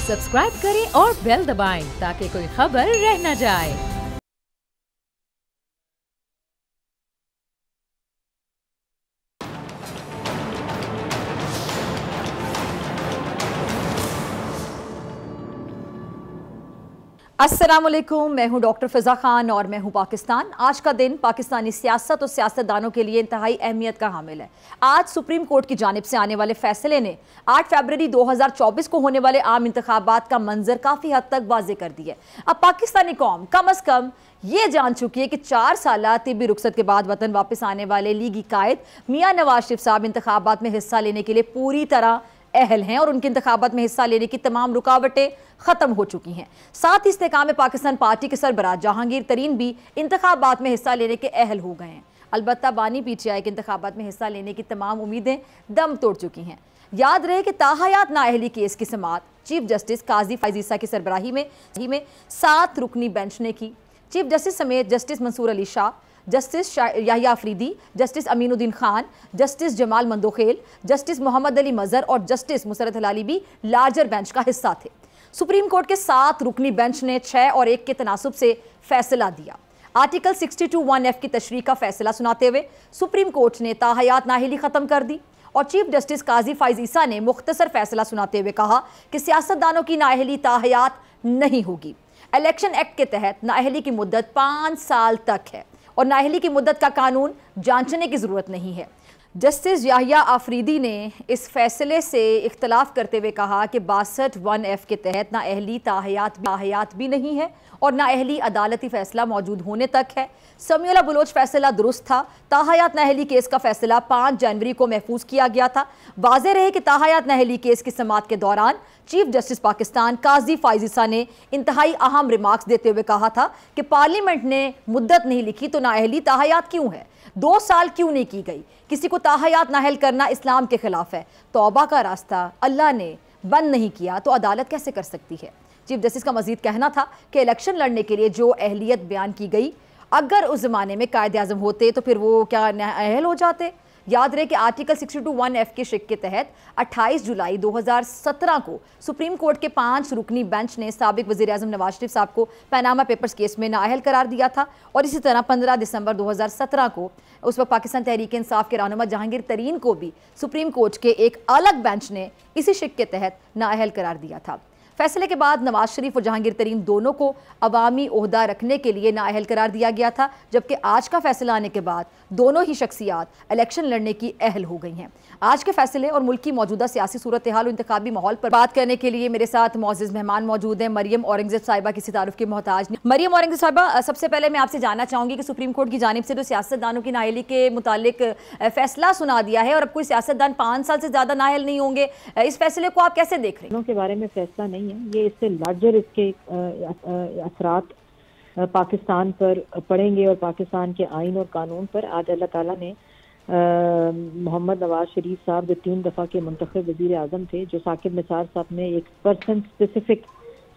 Subscribe करें और bell दबाएं ताकि कोई खबर रह न जाए। अस्सलाम वालेकुम, मैं हूं डॉक्टर फिजा खान और मैं हूं पाकिस्तान। आज का दिन पाकिस्तानी सियासत और सियासतदानों के लिए इंतहाई अहमियत का हामिल है। आज सुप्रीम कोर्ट की जानिब से आने वाले फैसले ने 8 फरवरी 2024 को होने वाले आम इंतखाबात का मंजर काफ़ी हद तक वाजे कर दिया है। अब पाकिस्तानी कौम कम अज़ कम ये जान चुकी है कि 4 साल तिब्बी रुखसत के बाद वतन वापस आने वाले लीगी कायद मियाँ नवाज शरीफ साहब इंतखाबात में हिस्सा लेने के लिए पूरी तरह अहल हैं और उनके इंतखाबात में हिस्सा लेने की तमाम रुकावटें ख़त्म हो चुकी हैं। साथ ही इस्तेकाम पाकिस्तान पार्टी के सरबराह जहांगीर तरीन भी इंतखाबात में हिस्सा लेने के अहल हो गए हैं। अलबत्ता बानी पीटीआई के इंतखाबात में हिस्सा लेने की तमाम उम्मीदें दम तोड़ चुकी हैं। याद रहे कि ताहयात नाअहली केस की समाअत चीफ जस्टिस काजी फैज़ ईसा की सरबराही में 7 रुकनी बेंच ने की। चीफ जस्टिस समेत justice Mansoor Ali Shah, justice Yahya Afridi, justice Aminuddin Khan, justice Jamal Mandokhel, justice Mohammad Ali Mazhar और जस्टिस मुसरत हलाली भी लार्जर बेंच का हिस्सा थे। सुप्रीम कोर्ट के 7 रुकनी बेंच ने 6 और 1 के तनासुब से फैसला दिया। आर्टिकल 62(1)(f) की तशरीह का फैसला सुनाते हुए सुप्रीम कोर्ट ने ताहयात नाअहली ख़त्म कर दी और चीफ जस्टिस काजी फैज़ ईसा ने मुख्तसर फैसला सुनाते हुए कहा कि सियासतदानों की नाअहली ताहयात नहीं होगी। इलेक्शन एक्ट के तहत नाअहली की मुद्दत 5 साल तक है और नाअहली की मुद्दत का कानून जांचने की ज़रूरत नहीं है। जस्टिस याहिया अफरीदी ने इस फैसले से इख्तलाफ करते हुए कहा कि 62(1)(f) के तहत नाअहली ताहयात भी नहीं है और नाअहली अदालती फैसला मौजूद होने तक है। समीउल्लाह बलोच फैसला दुरुस्त था। ताहयात नाअहली केस का फैसला 5 जनवरी को महफूज किया गया था। वाज़ेह रहे कि ताहयात नाअहली केस की समाअत के दौरान चीफ जस्टिस पाकिस्तान काजी फैज़ ईसा ने इंतहाई अहम रिमार्क्स देते हुए कहा था कि पार्लियामेंट ने मुद्दत नहीं लिखी तो नाअहली ताहयात क्यों है, 2 साल क्यों नहीं की गई। किसी को ताहयात नाअहल करना इस्लाम के खिलाफ है। तौबा का रास्ता अल्लाह ने बंद नहीं किया तो अदालत कैसे कर सकती है। चीफ जस्टिस का मजीद कहना था कि इलेक्शन लड़ने के लिए जो अहलियत बयान की गई, अगर उस ज़माने में कायद आज़म होते तो फिर वो क्या नाअहल हो जाते। याद रहे कि आर्टिकल 62(1)(f) के शिक के तहत 28 जुलाई 2017 को सुप्रीम कोर्ट के 5 रुकनी बेंच ने साबिक वज़ीर आज़म नवाज शरीफ साहब को पनामा पेपर्स केस में नाअहल करार दिया था और इसी तरह 15 दिसंबर 2017 को उस वक्त पाकिस्तान तहरीक इंसाफ के रहनुमा जहांगीर तरीन को भी सुप्रीम कोर्ट के एक अलग बेंच ने इसी शिक के तहत नाअहल करार दिया था। फैसले के बाद नवाज शरीफ और जहांगीर तरीन दोनों को अवामी ओहदा रखने के लिए नाअहल करार दिया गया था, जबकि आज का फैसला आने के बाद दोनों ही शख्सियात इलेक्शन लड़ने की अहल हो गई हैं। आज के फैसले और मुल्क की मौजूदा सियासी सूरत हाल और इंतखाबी माहौल पर बात करने के लिए मेरे साथ मौजूद मेहमान मौजूद हैं। मरियम औरंगज़ेब साहिबा किसी तारुफ की मोहताज नहीं। मरियम औरंगज़ेब साहिबा, सबसे पहले मैं आपसे जानना चाहूँगी कि सुप्रीम कोर्ट की जानिब से जो सियासतदानों की नाअहली के मुतालिक फैसला सुना दिया है और अब कोई सियासतदान 5 साल से ज़्यादा नाअहल नहीं होंगे, इस फैसले को आप कैसे देख रहे हैं? के बारे में फैसला नहीं है, ये इससे लार्जर इसके असरात पाकिस्तान पर पड़ेंगे और पाकिस्तान के आइन और कानून पर। आज अल्लाह ताला ने मोहम्मद नवाज शरीफ साहब जो 3 दफ़ा के मुंतखब वज़ीर आज़म थे, जो साकिब निसार साहब ने एक पर्सन स्पेसिफिक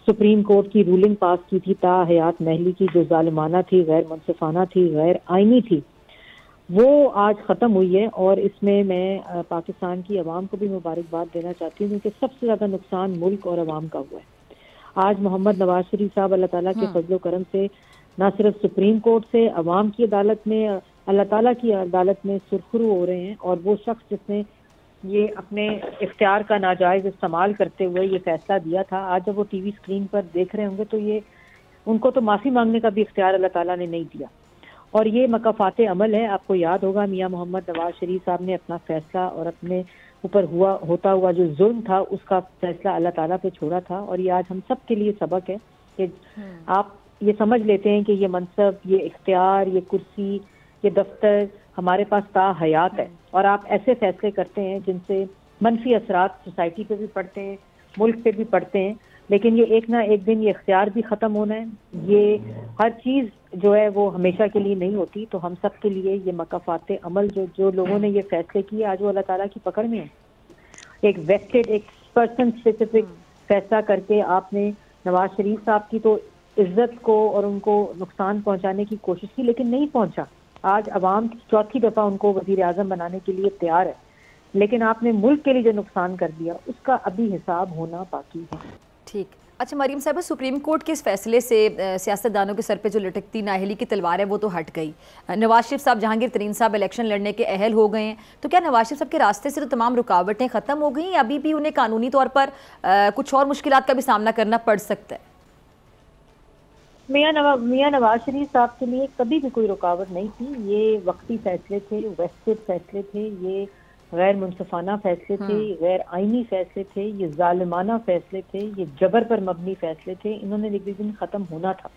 सुप्रीम कोर्ट की रूलिंग पास की थी ताहयात नाअहली की, जो जालिमाना थी, गैर मुनसिफाना थी, गैर आइनी थी, वो आज ख़त्म हुई है। और इसमें मैं पाकिस्तान की अवाम को भी मुबारकबाद देना चाहती हूँ क्योंकि सबसे ज़्यादा नुकसान मुल्क और अवाम का हुआ है। आज मोहम्मद नवाज शरीफ साहब अल्लाह ताला के फजलो करम से न सिर्फ सुप्रीम कोर्ट से, अवाम की अदालत में, अल्लाह ताला की अदालत में सुरखरू हो रहे हैं और वो शख्स जिसने ये अपने इख्तियार का नाजायज़ इस्तेमाल करते हुए ये फैसला दिया था, आज जब वो टीवी स्क्रीन पर देख रहे होंगे तो ये उनको तो माफ़ी मांगने का भी इख्तियार अल्लाह ताला ने नहीं दिया और ये मकाफाते अमल है। आपको याद होगा मियाँ मोहम्मद नवाज शरीफ साहब ने अपना फैसला और अपने ऊपर होता हुआ जो जुल्म था उसका फैसला अल्लाह ताला पे छोड़ा था और ये आज हम सब के लिए सबक है कि आप ये समझ लेते हैं कि ये मनसब, ये इख्तियार, ये कुर्सी, ये दफ्तर हमारे पास ताहयात है और आप ऐसे फैसले करते हैं जिनसे मनफी असरात सोसाइटी पे भी पड़ते हैं, मुल्क पे भी पड़ते हैं, लेकिन ये एक ना एक दिन ये इख्तियार भी ख़त्म होना है। ये हर चीज़ जो है वो हमेशा के लिए नहीं होती। तो हम सब के लिए ये मकाफाते अमल जो लोगों ने ये फैसले किए, आज वो अल्लाह ताला की पकड़ में है। एक वेस्टेड, एक पर्सन स्पेसिफिक फैसला करके आपने नवाज शरीफ साहब की तो इज्जत को और उनको नुकसान पहुंचाने की कोशिश की, लेकिन नहीं पहुंचा। आज अवाम 4थी दफ़ा उनको वज़ीर आज़म बनाने के लिए तैयार है, लेकिन आपने मुल्क के लिए जो नुकसान कर दिया उसका अभी हिसाब होना बाकी है। ठीक। अच्छा मरीम साहब, सुप्रीम कोर्ट के इस फैसले से सियासतदानों के सर पे जो लटकती नाअहली की तलवार है वो तो हट गई। नवाज शरीफ साहब, जहांगीर तरीन साहब इलेक्शन लड़ने के अहल हो गए हैं, तो क्या नवाज शरीफ साहब के रास्ते से तो तमाम रुकावटें ख़त्म हो गई, अभी भी उन्हें कानूनी तौर पर कुछ और मुश्किलात का भी सामना करना पड़ सकता है? मियां नवाज शरीफ साहब के लिए कभी भी कोई रुकावट नहीं थी। ये वक्ती फैसले थे, वेस्टेड फैसले थे, ये गैर मुनसफाना फैसले थे, गैर आईनी फैसले थे, ये जालिमाना फैसले थे, ये जबर पर मबनी फैसले थे। इन्होंने एक दिन ख़त्म होना था।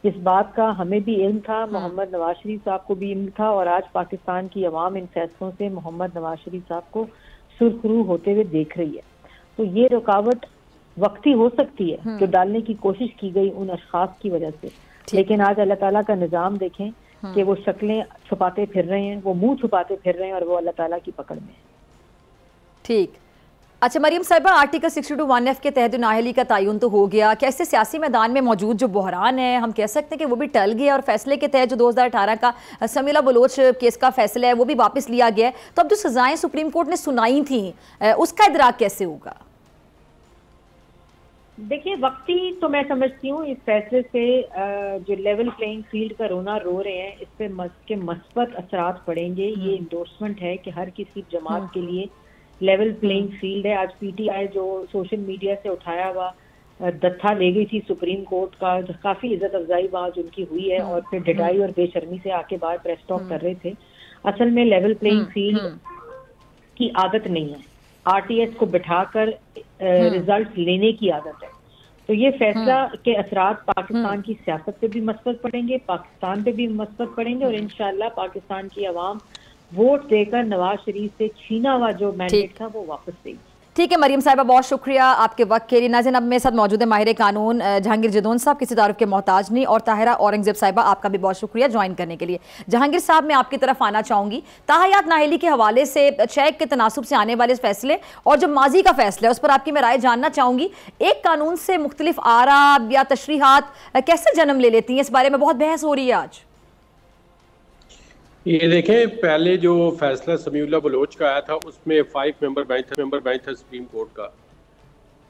इस बात का हमें भी इल्म था, मोहम्मद नवाज शरीफ साहब को भी इल्म था, और आज पाकिस्तान की अवाम इन फैसलों से मोहम्मद नवाज शरीफ साहब को सुरखरू होते हुए देख रही है। तो ये रुकावट वक्ती हो सकती है जो डालने की कोशिश की गई उन अशखास की वजह से, लेकिन आज अल्लाह ताला का निज़ाम देखें कि वो शक्लें छुपाते फिर रहे हैं, वो मुंह छुपाते फिर रहे हैं, और वो अल्लाह ताला की पकड़ में है। ठीक। अच्छा मरीम साहिबा, आर्टिकल 62(1)(f) के तहत नाअहली का तयन तो हो गया, क्या इससे सियासी मैदान में मौजूद जो बहरान है हम कह सकते हैं कि वो भी टल गया, और फैसले के तहत जो 2018 का समीला बलोच केस का फैसला है वो भी वापस लिया गया है, तो अब जो सजाएं सुप्रीम कोर्ट ने सुनाई थी उसका इदराक कैसे होगा? देखिए, वक्ती तो मैं समझती हूँ इस फैसले से जो लेवल प्लेइंग फील्ड का रोना रो रहे हैं, इस पे के मस्बत असरात पड़ेंगे। ये इंडोर्समेंट है कि हर किसी जमात के लिए लेवल प्लेइंग फील्ड है। आज पीटीआई जो सोशल मीडिया से उठाया हुआ दत्था ले गई थी सुप्रीम कोर्ट का, काफी इज्जत अफजाई वहाँ उनकी हुई है, और फिर ढिठाई और बेशर्मी से आके बाहर प्रेस टॉक कर रहे थे। असल में लेवल प्लेइंग फील्ड की आदत नहीं है, आरटीएस को बिठाकर रिजल्ट लेने की आदत है। तो ये फैसला के असरात पाकिस्तान की सियासत पे भी मस्बत पड़ेंगे, पाकिस्तान पे भी मस्बत पड़ेंगे, और इंशाल्लाह पाकिस्तान की आवाम वोट देकर नवाज शरीफ से छीना हुआ जो मैंडेट था वो वापस देगी। ठीक है मरीम साहिबा, बहुत शुक्रिया आपके वक्त के लिए। नाज़रीन, अब मेरे साथ मौजूद है माहिर कानून जहांगीर जदौन साहब, किसी तारुफ के मोहताज नहीं, और ताहिरा औरंगजेब साहिबा, आपका भी बहुत शुक्रिया ज्वाइन करने के लिए। जहांगीर साहब, मैं आपकी तरफ आना चाहूँगी। ताहयात नाअहली के हवाले से चेक के तनासुब से आने वाले फैसले और जो माजी का फैसला है उस पर आपकी मैं राय जानना चाहूँगी। एक कानून से मुख्तलिफ आरा या तशरीहात कैसे जन्म ले लेती हैं, इस बारे में बहुत बहस हो रही है आज। ये देखें, पहले जो फैसला समीउल्लाह बलोच का आया था उसमें 5 मेंबर बेंच था सुप्रीम कोर्ट का,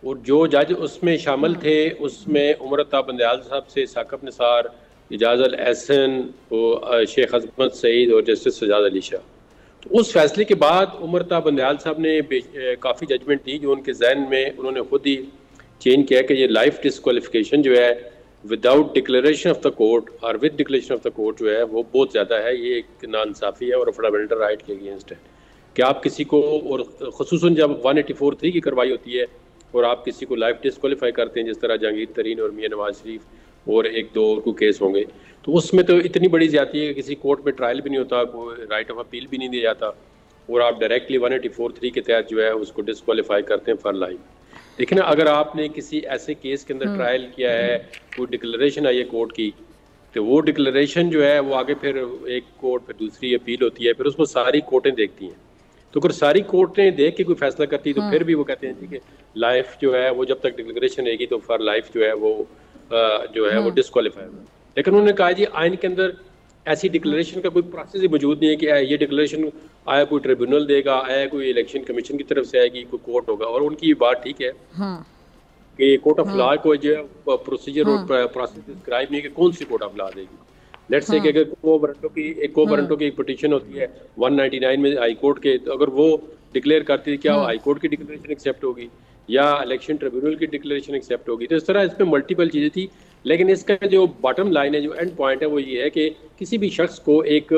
और जो जज उसमें शामिल थे उसमें उमरता बंदयाल साहब से साकिब निसार, एजाज अल एहसन, शेख अजमत सईद और जस्टिस सजाद अली शाह। तो उस फैसले के बाद उमरता बंदयाल साहब ने काफ़ी जजमेंट दी जो उनके जहन में उन्होंने खुद ही चेंज किया कि ये लाइफ डिस्क्वालिफिकेशन जो है without declaration of the court और with declaration of the court जो है वो बहुत ज़्यादा है, ये एक नाइंसाफ़ी है और फंडामेंटल राइट के अगेंस्ट है कि आप किसी को, और ख़ुसूसन जब 184(3) की कार्रवाई होती है और आप किसी को लाइफ डिस्क्वालीफाई करते हैं, जिस तरह जहांगीर तरीन और मियां नवाज शरीफ और एक दो और को केस होंगे, तो उसमें तो इतनी बड़ी ज्यादती है कि किसी कोर्ट में ट्रायल भी नहीं होता, कोई राइट ऑफ अपील भी नहीं दिया जाता, और आप डायरेक्टली 184(3) के तहत जो है उसको डिस्क्वालीफाई करते हैं फॉर लाइफ। लेकिन अगर आपने किसी ऐसे केस के अंदर ट्रायल किया है, कोई डिक्लेरेशन आई है कोर्ट की, तो वो डिक्लेरेशन जो है वो आगे फिर एक कोर्ट, फिर दूसरी अपील होती है, फिर उसको सारी कोर्टें देखती हैं। तो अगर सारी कोर्टें देख के कोई फैसला करती है तो फिर भी वो कहते हैं कि लाइफ जो है वो जब तक डिक्लेरेशन रहेगी तो फॉर लाइफ जो है वो डिस्क्वालीफाई है। लेकिन उन्होंने कहा जी आइन के अंदर ऐसी डिक्लेरेशन का कोई प्रोसेस ही मौजूद नहीं है कि ये डिक्लेरेशन आया कोई ट्रिब्यूनल देगा, आया कोई इलेक्शन कमीशन की तरफ से आएगी, कोई कोर्ट होगा। और उनकी बात ठीक है कि कोर्ट ऑफ लॉ को जो प्रोसीजर और प्रोसेस डिस्क्राइब नहीं कि कौन सी कोर्ट ऑफ लॉ देगी। लेट्स से कि अगर को वारंटो की एक पिटीशन होती है 199 में हाई कोर्ट के, तो अगर वो डिक्लेयर करती है क्या हाई कोर्ट की डिक्लेरेशन एक्सेप्ट होगी या इलेक्शन ट्रिब्यूनल की डिक्लेरेशन एक्सेप्ट होगी। तो इस तरह इसमें मल्टीपल चीज़ें थी, लेकिन इसका जो बॉटम लाइन है, जो एंड पॉइंट है, वो ये है कि किसी भी शख्स को एक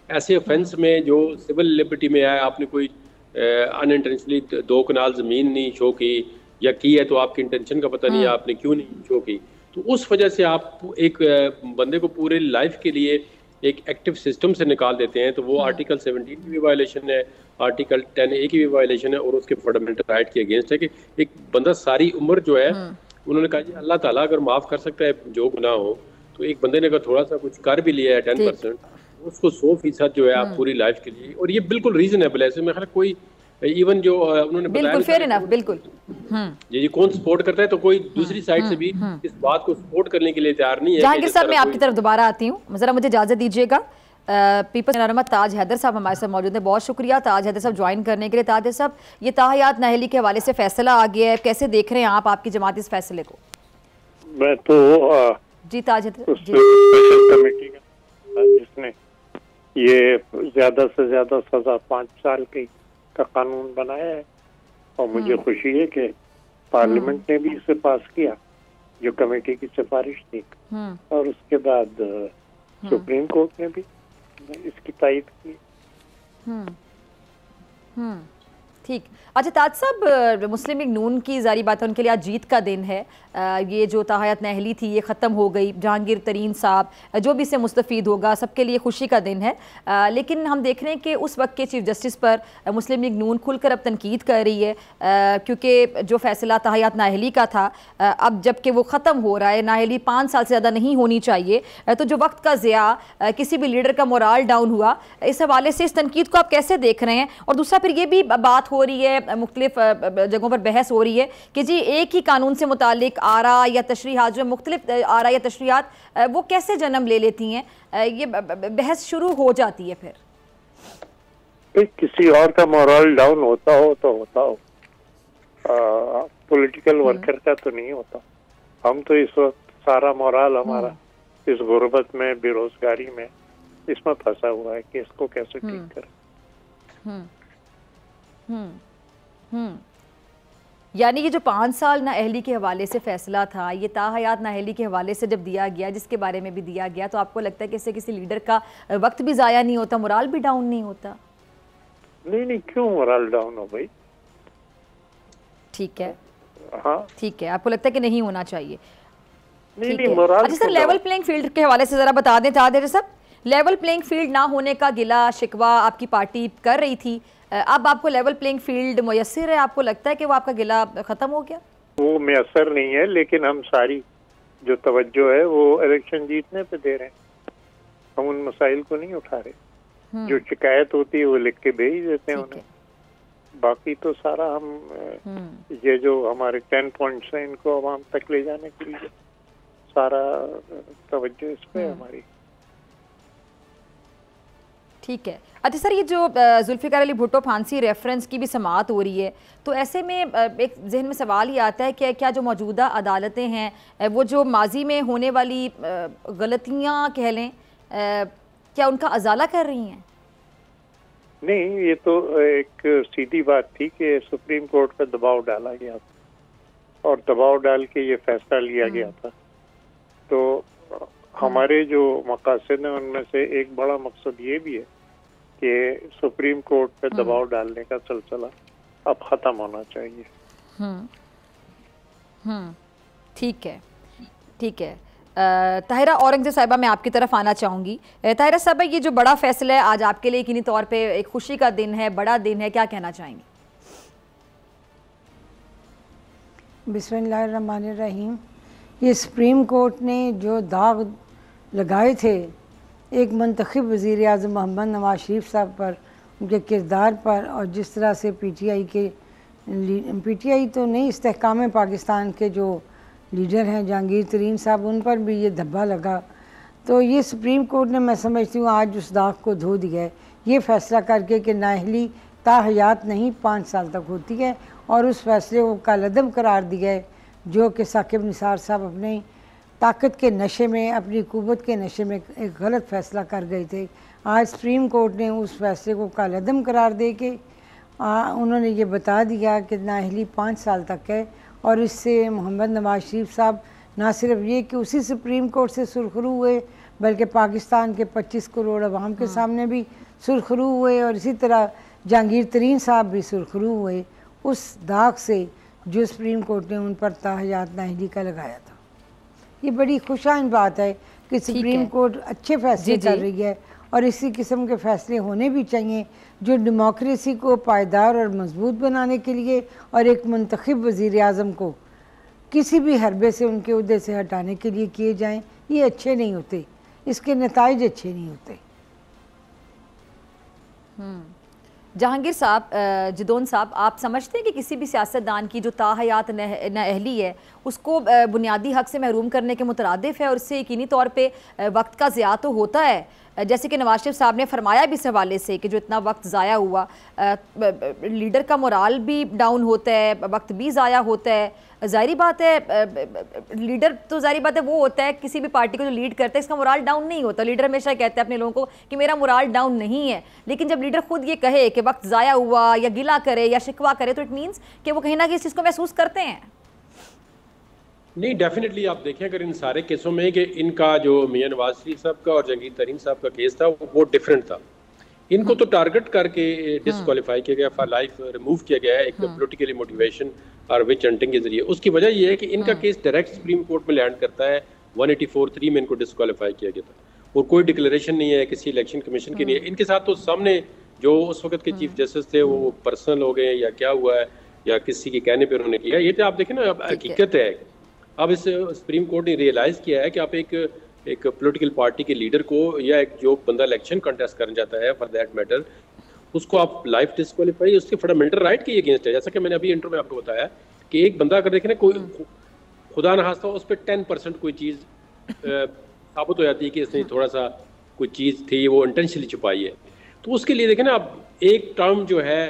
ऐसे ऑफेंस में जो सिविल लिबर्टी में है, आपने कोई अनइंटेंशनली 2 कनाल ज़मीन नहीं शो की या की है तो आपकी इंटेंशन का पता नहीं है आपने क्यों नहीं शो की, तो उस वजह से आप एक बंदे को पूरे लाइफ के लिए एक एक्टिव सिस्टम से निकाल देते हैं। तो वो आर्टिकल 17 की भी वायलेशन है, आर्टिकल 10A की भी वायलेशन है, और उसके फंडामेंटल राइट के अगेंस्ट है कि एक बंदा सारी उम्र जो है, उन्होंने कहा जी अल्लाह ताला अगर माफ़ कर सकता है जो गुनाह हो, तो एक बंदे ने अगर थोड़ा सा कुछ कर भी लिया है 10%, उसको 100% जो है आप पूरी लाइफ के लिए, और ये बिल्कुल रीजनेबल है। ऐसे में कोई इवन जो उन्होंने बताया फेयर इनफ, बिल्कुल जी कौन सपोर्ट करता है, तो कोई दूसरी साइड से भी इस बात को सपोर्ट करने के लिए तैयार नहीं है। जहांगीर साहब, मैं आपकी तरफ दोबारा आती हूँ, जरा मुझे इजाजत दीजिएगा। पीपल्स रहमत ताज हैदर साहब हमारे साथ मौजूद हैं। बहुत शुक्रिया ताज हैदर साहब ज्वाइन करने के लिए। ताज हैदर साहब, ये ताहयात नाअहली के हवाले से फैसला आ गया है, कैसे देख रहे हैं आप, आपकी जमात इस फैसले को? मैं तो जी ताज हैदर जी, स्पेशल कमेटी का जिसने ये ज्यादा से ज्यादा सजा 5 साल की का कानून बनाया है, और मुझे खुशी है कि पार्लियामेंट ने भी इसे पास किया जो कमेटी की सिफारिश थी, और उसके बाद सुप्रीम कोर्ट ने भी इसकी तायद की। ठीक। अच्छा ताज साहब, मुस्लिम लीग नून की जारी बात है, उनके लिए आज जीत का दिन है। ये जो ताहयात नाअहली थी ये ख़त्म हो गई। जहांगीर तरीन साहब जो भी इससे मुस्तफ़ीद होगा सबके लिए खुशी का दिन है। लेकिन हम देख रहे हैं कि उस वक्त के चीफ जस्टिस पर मुस्लिम लीग नून खुलकर अब तनकीद कर रही है, क्योंकि जो फैसला ताहयात नाअहली का था, अब जबकि वो ख़त्म हो रहा है, नाअहली 5 साल से ज़्यादा नहीं होनी चाहिए, तो जो वक्त का ज़िया, किसी भी लीडर का मोराल डाउन हुआ, इस हवाले से इस तनकीद को आप कैसे देख रहे हैं? और दूसरा फिर ये भी बात हो रही है, मुख्तलिफ जगहों पर बहस हो रही है कि जी एक ही कानून से मुतालिक आरा या तशरीहात, जो मुख्तलिफ आरा या तशरीहात वो कैसे जन्म ले लेती हैं, ये बहस शुरू हो जाती है। फिर किसी और का मोरल डाउन होता हो तो होता हो, पॉलिटिकल वर्कर का तो नहीं होता। हम तो इस वक्त सारा मोरल हमारा इस गुर्बत में, बेरोजगारी में, इसमें फंसा हुआ है कि इसको कैसे ठीक करें। यानी ये जो 5 साल नाअहली के हवाले से फैसला था, ये ताहयात नाअहली के हवाले से जब दिया गया, जिसके बारे में भी दिया गया, तो आपको लगता है कि इससे किसी लीडर का वक्त भी ज़ाया नहीं होता, मोराल भी डाउन नहीं होता? नहीं, क्यों मोराल डाउन हो भाई? ठीक है, हाँ ठीक है, आपको लगता है कि नहीं होना चाहिए? नहीं, मोराल। अच्छा सर, लेवल प्लेइंग फील्ड के हवाले से ज़रा बता दें ताज हैदर साहब, लेवल प्लेइंग फील्ड ना होने का गिला शिकवा आपकी पार्टी कर रही थी, अब आपको लेवल प्लेइंग फील्ड मुयस्सर है? आपको लगता है कि वो आपका गिला ख़त्म हो गया? वो मुयस्सर नहीं है, लेकिन हम सारी जो तवज्जो है वो इलेक्शन जीतने पे दे रहे हैं। हम उन मसाइल को नहीं उठा रहे। जो शिकायत होती है वो लिख के भेज देते हैं उन्हें। बाकी तो सारा हम ये जो हमारे 10 पॉइंट्स हैं, इनको आवाम तक ले जाने के लिए सारा तवज्जो इस पे हमारी। ठीक है। अच्छा सर, ये जो जुल्फ़िकार अली भुट्टो फांसी रेफरेंस की भी समाअत हो रही है, तो ऐसे में एक जहन में सवाल ये आता है कि क्या जो मौजूदा अदालतें हैं वो जो माजी में होने वाली गलतियां कह लें, क्या उनका अजाला कर रही हैं? नहीं, ये तो एक सीधी बात थी कि सुप्रीम कोर्ट पर दबाव डाला गया था और दबाव डाल के ये फैसला लिया गया था। तो हमारे जो मकासद हैं उनमें से एक बड़ा मकसद ये भी है कि सुप्रीम कोर्ट पे दबाव डालने का सिलसिला अब ख़त्म होना चाहिए। ठीक है, ठीक है। ताहिरा औरंगज़ेब साहिबा, मैं आपकी तरफ आना चाहूँगी। ताहिरा साहिबा, ये जो बड़ा फैसला है आज आपके लिए यकीनी तौर पे एक खुशी का दिन है, बड़ा दिन है, क्या कहना चाहेंगे? बिस्मिल्लाहिर्रहमानिर्रहीम। ये सुप्रीम कोर्ट ने जो दाग लगाए थे एक मुंतखब वज़ीर आज़म मोहम्मद नवाज शरीफ साहब पर, उनके किरदार पर, और जिस तरह से पीटीआई तो नहीं, इस्तेहकाम पाकिस्तान के जो लीडर हैं जहांगीर तरीन साहब, उन पर भी ये धब्बा लगा, तो ये सुप्रीम कोर्ट ने, मैं समझती हूँ, आज उस दाग को धो दिया है ये फ़ैसला करके कि नाअहली ताहयात नहीं 5 साल तक होती है, और उस फैसले को कालअदम करार दिया है जो कि साकिब निसार साहब अपने ताकत के नशे में, अपनी क़ुव्वत के नशे में एक गलत फ़ैसला कर गए थे। आज सुप्रीम कोर्ट ने उस फैसले को कालअदम करार दे के उन्होंने ये बता दिया कि नाअहली 5 साल तक है, और इससे मोहम्मद नवाज शरीफ साहब ना सिर्फ ये कि उसी सुप्रीम कोर्ट से सुरखरू हुए, बल्कि पाकिस्तान के 25 करोड़ अवाम के सामने भी सुरखरू हुए, और इसी तरह जहांगीर तरीन साहब भी सुरखरू हुए उस दाग से जो सुप्रीम कोर्ट ने उन पर ताहयात नाअहली का लगाया था। ये बड़ी खुशाइन बात है कि सुप्रीम कोर्ट अच्छे फैसले कर रही है, और इसी किस्म के फैसले होने भी चाहिए जो डेमोक्रेसी को पायदार और मजबूत बनाने के लिए, और एक मुंतखब वज़ीर आज़म को किसी भी हरबे से उनके उहदे से हटाने के लिए किए जाएं। ये अच्छे नहीं होते, इसके नताइज अच्छे नहीं होते। जहांगीर साहब, जिदोन साहब, आप समझते हैं कि किसी भी सियासतदान की जो ताहयात नाअहली है उसको बुनियादी हक से महरूम करने के मुतरादिफ है, और इससे यकीनी तौर पे वक्त का ज़िया तो होता है, जैसे कि नवाज शरीफ साहब ने फरमाया भी इस हवाले से कि जो इतना वक्त ज़ाया हुआ, लीडर का मोराल भी डाउन होता है, वक्त भी ज़ाया होता है। ज़ाहिरी बात है लीडर तो ज़ाहिरी बात है वो होता है किसी भी पार्टी को जो लीड करता है इसका मोराल डाउन नहीं होता। लीडर हमेशा कहते हैं अपने लोगों को कि मेरा मोराल डाउन नहीं है, लेकिन जब लीडर खुद ये कहे कि वक्त ज़ाया हुआ या गिला करे या शिकवा करे तो इट मीन्स कि वो कहीं ना कहीं इस चीज़ को महसूस करते हैं। नहीं, डेफिनेटली आप देखें अगर इन सारे केसों में कि इनका जो मियां नवाज शरीफ साहब का और जहांगीर तरीन साहब का केस था वो डिफरेंट था। इनको तो टारगेट करके डिसक्वालीफाई किया गया, फॉर लाइफ रिमूव किया गया है एक पॉलिटिकली मोटिवेशन और विच हंटिंग के जरिए। उसकी वजह यह है कि इनका केस डायरेक्ट सुप्रीम कोर्ट में लैंड करता है। 184(3) में इनको डिसक्वालीफाई किया गया था और कोई डिक्लेरेशन नहीं है किसी इलेक्शन कमीशन के लिए। इनके साथ तो सामने जो उस वक्त के चीफ जस्टिस थे वो पर्सनल हो गए या क्या हुआ है या किसी के कहने पर उन्होंने किया, ये तो आप देखें ना अब हकीकत है। अब इस सुप्रीम कोर्ट ने रियलाइज किया है कि आप एक पॉलिटिकल पार्टी के लीडर को या एक जो बंदा इलेक्शन कंटेस्ट करना चाहता है फॉर दैट मैटर, उसको आप लाइफ डिस्क्वालीफाई उसके फंडामेंटल राइट के अगेंस्ट है। जैसा कि मैंने अभी इंटरव्यू में आपको बताया कि एक बंदा अगर देखें ना कोई खुदा न खास्ता उस पर 10% कोई चीज़ साबित हो जाती है कि इसने थोड़ा सा कोई चीज़ थी वो इंटेंशनली छुपाई है, तो उसके लिए देखें ना अब एक टर्म जो है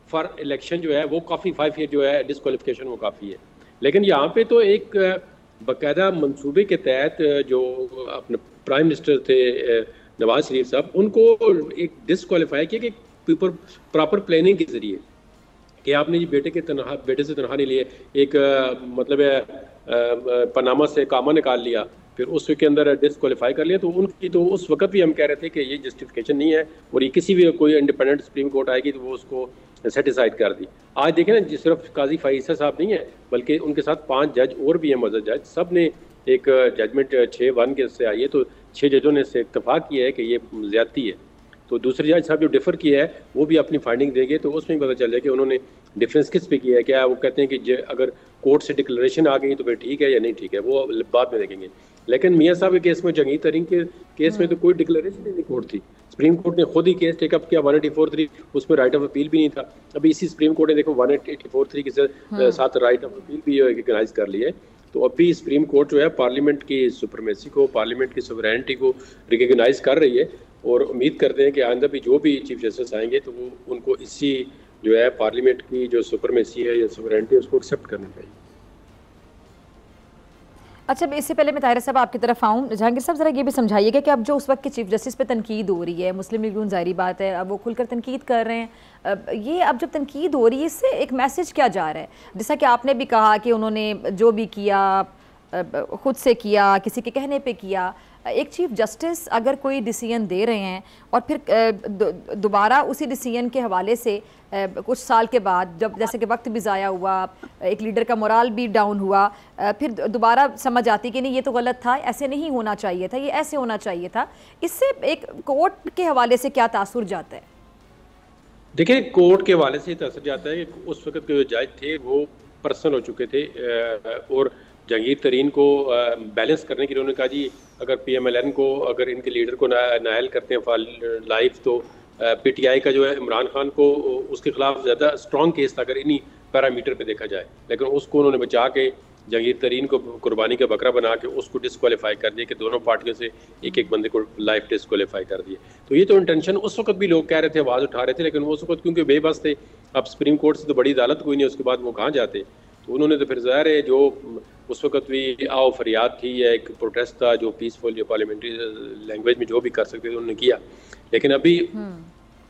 फॉर इलेक्शन जो है वो काफ़ी 5 ईयर जो है डिस्क्वालिफिकेशन वो काफ़ी है। लेकिन यहाँ पे तो एक बाकायदा मंसूबे के तहत जो अपने प्राइम मिनिस्टर थे नवाज शरीफ साहब, उनको एक डिसक्वालीफाई किया कि प्रॉपर प्लानिंग के जरिए कि आपने ये बेटे से तनख्वाह नहीं लिए, एक मतलब है पनामा से कामा निकाल लिया, फिर उसके अंदर डिसक्वालीफाई कर लिया। तो उनकी तो उस वक्त भी हम कह रहे थे कि ये जस्टिफिकेशन नहीं है और ये किसी भी कोई इंडिपेंडेंट सुप्रीम कोर्ट आएगी तो वो उसको सेटिसाइड कर दी। आज देखें ना सिर्फ काजी फाइसा साहब नहीं है बल्कि उनके साथ 5 जज और भी हैं मदद जज, सब ने एक जजमेंट 6-1 के से आई है, तो 6 जजों ने इससे इत्तेफाक किया है कि ये ज्यादती है। तो दूसरे जज साहब जो डिफर किया है वो भी अपनी फाइंडिंग देंगे तो उसमें पता चल जाए कि उन्होंने डिफरेंस किस पे किया है। क्या वो कहते हैं कि अगर कोर्ट से डिक्लेरेशन आ गई तो फिर ठीक है या नहीं ठीक है, वो बाद में देखेंगे। लेकिन मियां साहब के केस में, जहांगीर तरीन के केस में तो कोई डिक्लेरेशन ही नहीं कोर्ट थी। सुप्रीम कोर्ट ने खुद ही केस टेकअप किया 184(3), उसमें राइट ऑफ अपील भी नहीं था। अभी इसी सुप्रीम कोर्ट ने देखो 184(3) के साथ राइट ऑफ अपील भी रिकॉग्नाइज कर लिया है। तो अभी सुप्रीम कोर्ट जो है पार्लियामेंट की सुप्रीमेसी को, पार्लियामेंट की सोवरेनिटी को रिकॉग्नाइज कर रही है और उम्मीद करते हैं कि आइंदा भी जो भी चीफ जस्टिस आएंगे तो वो उनको इसी जो है पार्लियामेंट की जो सुप्रीमेसी है या सोवरेनिटी उसको एक्सेप्ट करनी चाहिए। अच्छा, इससे पहले मैं ताहिर साहब आपकी तरफ आऊँ, जहांगीर साहब ज़रा ये भी समझाइएगा कि अब जो उस वक्त के चीफ जस्टिस पे तनकीद हो रही है, मुस्लिम लीग नून ज़ाहिरी बात है अब वो खुलकर तनकीद कर रहे हैं, ये अब जब तनकीद हो रही है इससे एक मैसेज क्या जा रहा है? जैसा कि आपने भी कहा कि उन्होंने जो भी किया खुद से किया, किसी के कहने पे किया। एक चीफ जस्टिस अगर कोई डिसीजन दे रहे हैं और फिर दोबारा उसी डिसीजन के हवाले से कुछ साल के बाद जब जैसे कि वक्त भी ज़ाया हुआ, एक लीडर का मोराल भी डाउन हुआ, फिर दोबारा समझ आती कि नहीं ये तो गलत था, ऐसे नहीं होना चाहिए था, ये ऐसे होना चाहिए था, इससे एक कोर्ट के हवाले से क्या तासुर जाता है? देखिए, कोर्ट के हवाले से तासुर जाता है कि उस वक्त के जो जज थे वो पर्सनल हो चुके थे और जहांगीर तरीन को बैलेंस करने के लिए उन्होंने कहा जी अगर PMLN को अगर इनके लीडर को नायल करते हैं फॉर लाइफ तो PTI का जो है इमरान खान को उसके खिलाफ ज़्यादा स्ट्रॉन्ग केस था अगर इन्हीं पैरामीटर पे देखा जाए, लेकिन उसको उन्होंने बचा के जहांगीर तरीन को कुर्बानी का बकरा बना के उसको डिस्क्वालीफाई कर दिया कि दोनों पार्टियों से एक एक बंदे को लाइफ डिस्क्वालीफाई कर दिए। तो ये तो इंटेंशन उस वक्त भी लोग कह रहे थे, आवाज़ उठा रहे थे, लेकिन उस वक्त क्योंकि बेबस थे, अब सुप्रीम कोर्ट से तो बड़ी अदालत कोई नहीं, उसके बाद वो कहाँ जाते, तो उन्होंने तो फिर ज़ाहिर है जो उस वक्त भी आओ फरियाद थी या एक प्रोटेस्ट था जो पीसफुल या पार्लियामेंट्री लैंग्वेज में जो भी कर सकते थे उन्होंने किया। लेकिन अभी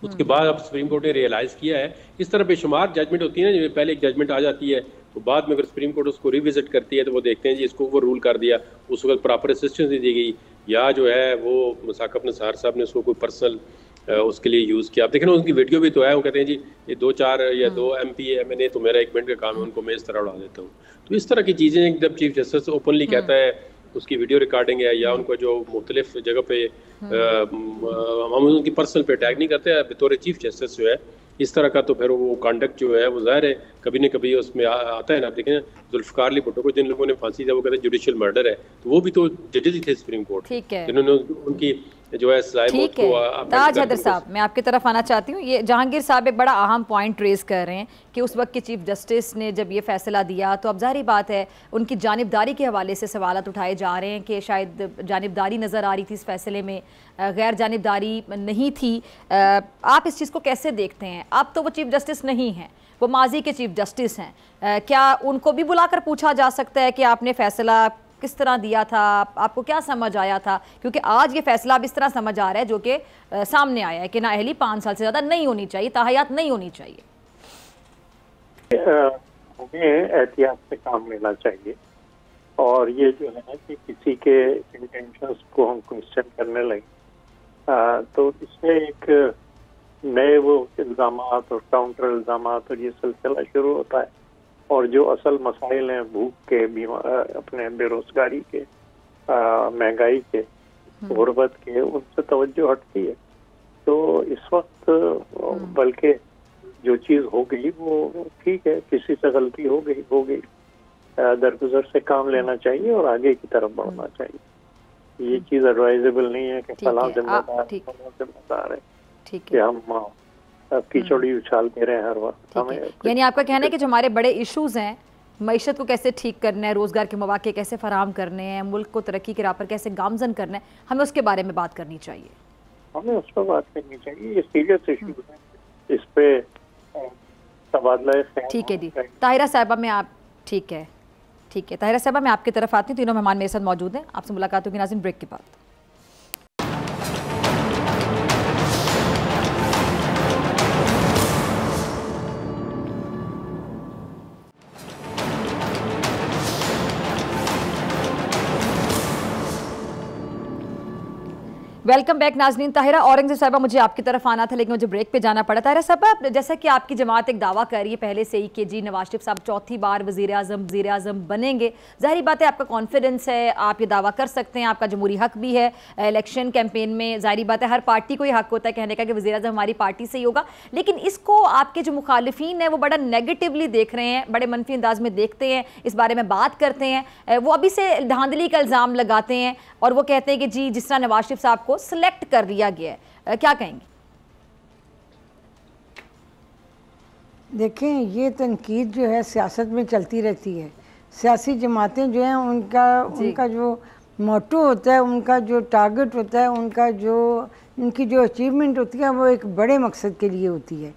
उसके बाद अब सुप्रीम कोर्ट ने रियलाइज़ किया है, इस तरह बेशुमार जजमेंट होती है ना, पहले एक जजमेंट आ जाती है तो बाद में अगर सुप्रीम कोर्ट उसको रिविजिट करती है तो वो देखते हैं जी इसको ओवर रूल कर दिया, उस वक्त प्रॉपर असिस्टेंस नहीं दी गई, या जो है वो मुसाकब नसार साहब ने उसको कोई पर्सनल उसके लिए यूज़ किया। आप देखें ना उनकी वीडियो भी तो है, वो कहते हैं जी ये 2-4 या 2 MP MNA तो मेरा 1 मिनट का काम है, उनको मैं इस तरह उड़ा देता हूँ। तो इस तरह की चीज़ें जब चीफ जस्टिस ओपनली कहता है, उसकी वीडियो रिकॉर्डिंग है या उनको जो मुख्तलिफ जगह पे हम उनकी पर्सनल पे अटैक नहीं करते बतौर चीफ जस्टिस जो है इस तरह का, तो फिर वो कंडक्ट जो है वो ज़ाहिर है कभी न कभी उसमें आता है ना। आप देखें जुल्फ़िकार अली भुट्टो को जिन लोगों ने फांसी दिया वो कहते हैं जुडिशियल मर्डर है, तो वो भी तो जजेस ही थे सुप्रीम कोर्ट जिन्होंने उनकी जो है सजाए मौत ठीक है। को ताज हैदर साहब, मैं आपकी तरफ आना चाहती हूँ। ये जहांगीर साहब एक बड़ा अहम पॉइंट रेज कर रहे हैं कि उस वक्त के चीफ जस्टिस ने जब ये फैसला दिया तो अब जाहिर बात है उनकी जानिबदारी के हवाले से सवालात उठाए जा रहे हैं कि शायद जानिबदारी नज़र आ रही थी इस फैसले में, गैर जानिबदारी नहीं थी। आप इस चीज़ को कैसे देखते हैं? अब तो वो चीफ जस्टिस नहीं हैं, वो माजी के चीफ जस्टिस हैं। क्या उनको भी बुलाकर पूछा जा सकता है कि आपने फैसला किस तरह दिया था, आपको क्या समझ आया था? क्योंकि आज ये फैसला अब इस तरह समझ आ रहा है जो कि सामने आया है कि नाअहली 5 साल से ज़्यादा नहीं होनी चाहिए, ताहयात नहीं होनी चाहिए। हमें एहतियात से काम लेना चाहिए और ये जो है ना कि किसी के इंटेंशंस को हम क्वेश्चन करने लगे तो इसमें एक नए वो इल्ज़ामात और काउंटर इल्ज़ामात और ये सिलसिला शुरू होता है और जो असल मसाइल हैं भूख के, अपने बेरोजगारी के, महंगाई के, गुर्बत के, उनसे तवज्जो हटती है। तो इस वक्त बल्कि जो चीज़ हो गई वो ठीक है, किसी से गलती हो गई, दरगुजर से काम लेना चाहिए और आगे की तरफ बढ़ना चाहिए। ये चीज़ एडवाइजेबल नहीं है कि फलां जिम्मेदार है कि हम कीचड़ी उछालते रहे हर वक्त। हमें यानी आपका कहना है कि जो हमारे बड़े इश्यूज हैं, मईशत को कैसे ठीक करना है, रोजगार के मौके कैसे फराहम करने हैं, मुल्क को तरक्की की राह पर कैसे गामजन करना है, हमें उसके बारे में बात करनी चाहिए। हमें उस पर बात करनी चाहिए। ये सीरियस इशू है, इस पे तबादला ख्याल। ठीक है जी। ताहिरा साहिबा में आप ठीक है ताहिरा साहिबा मैं आपकी तरफ आती हूँ। तीनों मेहमान मेरे साथ मौजूद हैं, आपसे मुलाकात होगी नाज़रीन ब्रेक के बाद। Welcome back Naznin. ताहिरा औरंगजेब साहबा, मुझे आपकी तरफ आना था लेकिन मुझे ब्रेक पे जाना पड़ा। ताहिरा साहबा, जैसा कि आपकी जमात एक दावा कर रही है पहले से ही कि जी नवाज शरीफ साहब चौथी बार वज़ीर आज़म बनेंगे, जाहिर बात है आपका कॉन्फिडेंस है, आप ये दावा कर सकते हैं, आपका जमहूरी हक भी है। इलेक्शन कैंपेन में जाहिर बात है हर पार्टी को ये हक होता है कहने का कि वज़ीर आज़म हमारी पार्टी से ही होगा, लेकिन इसको आपके जो मुखालिफिन हैं वो बड़ा नेगेटिवली देख रहे हैं, बड़े मनफी अंदाज में देखते हैं, इस बारे में बात करते हैं। वो अभी से धांधली का इल्ज़ाम लगाते हैं और वो कहते हैं कि जी जिस तरह नवाज शरीफ साहब को सिलेक्ट कर दिया गया है, क्या कहेंगे? देखें, ये तनकीद जो है सियासत में चलती रहती है। सियासी जमातें जो हैं उनका जो मोटो होता है, उनका जो टारगेट होता है, उनकी जो अचीवमेंट होती है वो एक बड़े मकसद के लिए होती है।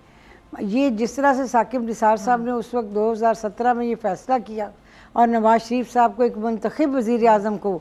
ये जिस तरह से साकिब निसार साहब ने उस वक्त 2017 में ये फ़ैसला किया और नवाज शरीफ साहब को एक मुंतखब वज़ीर आज़म को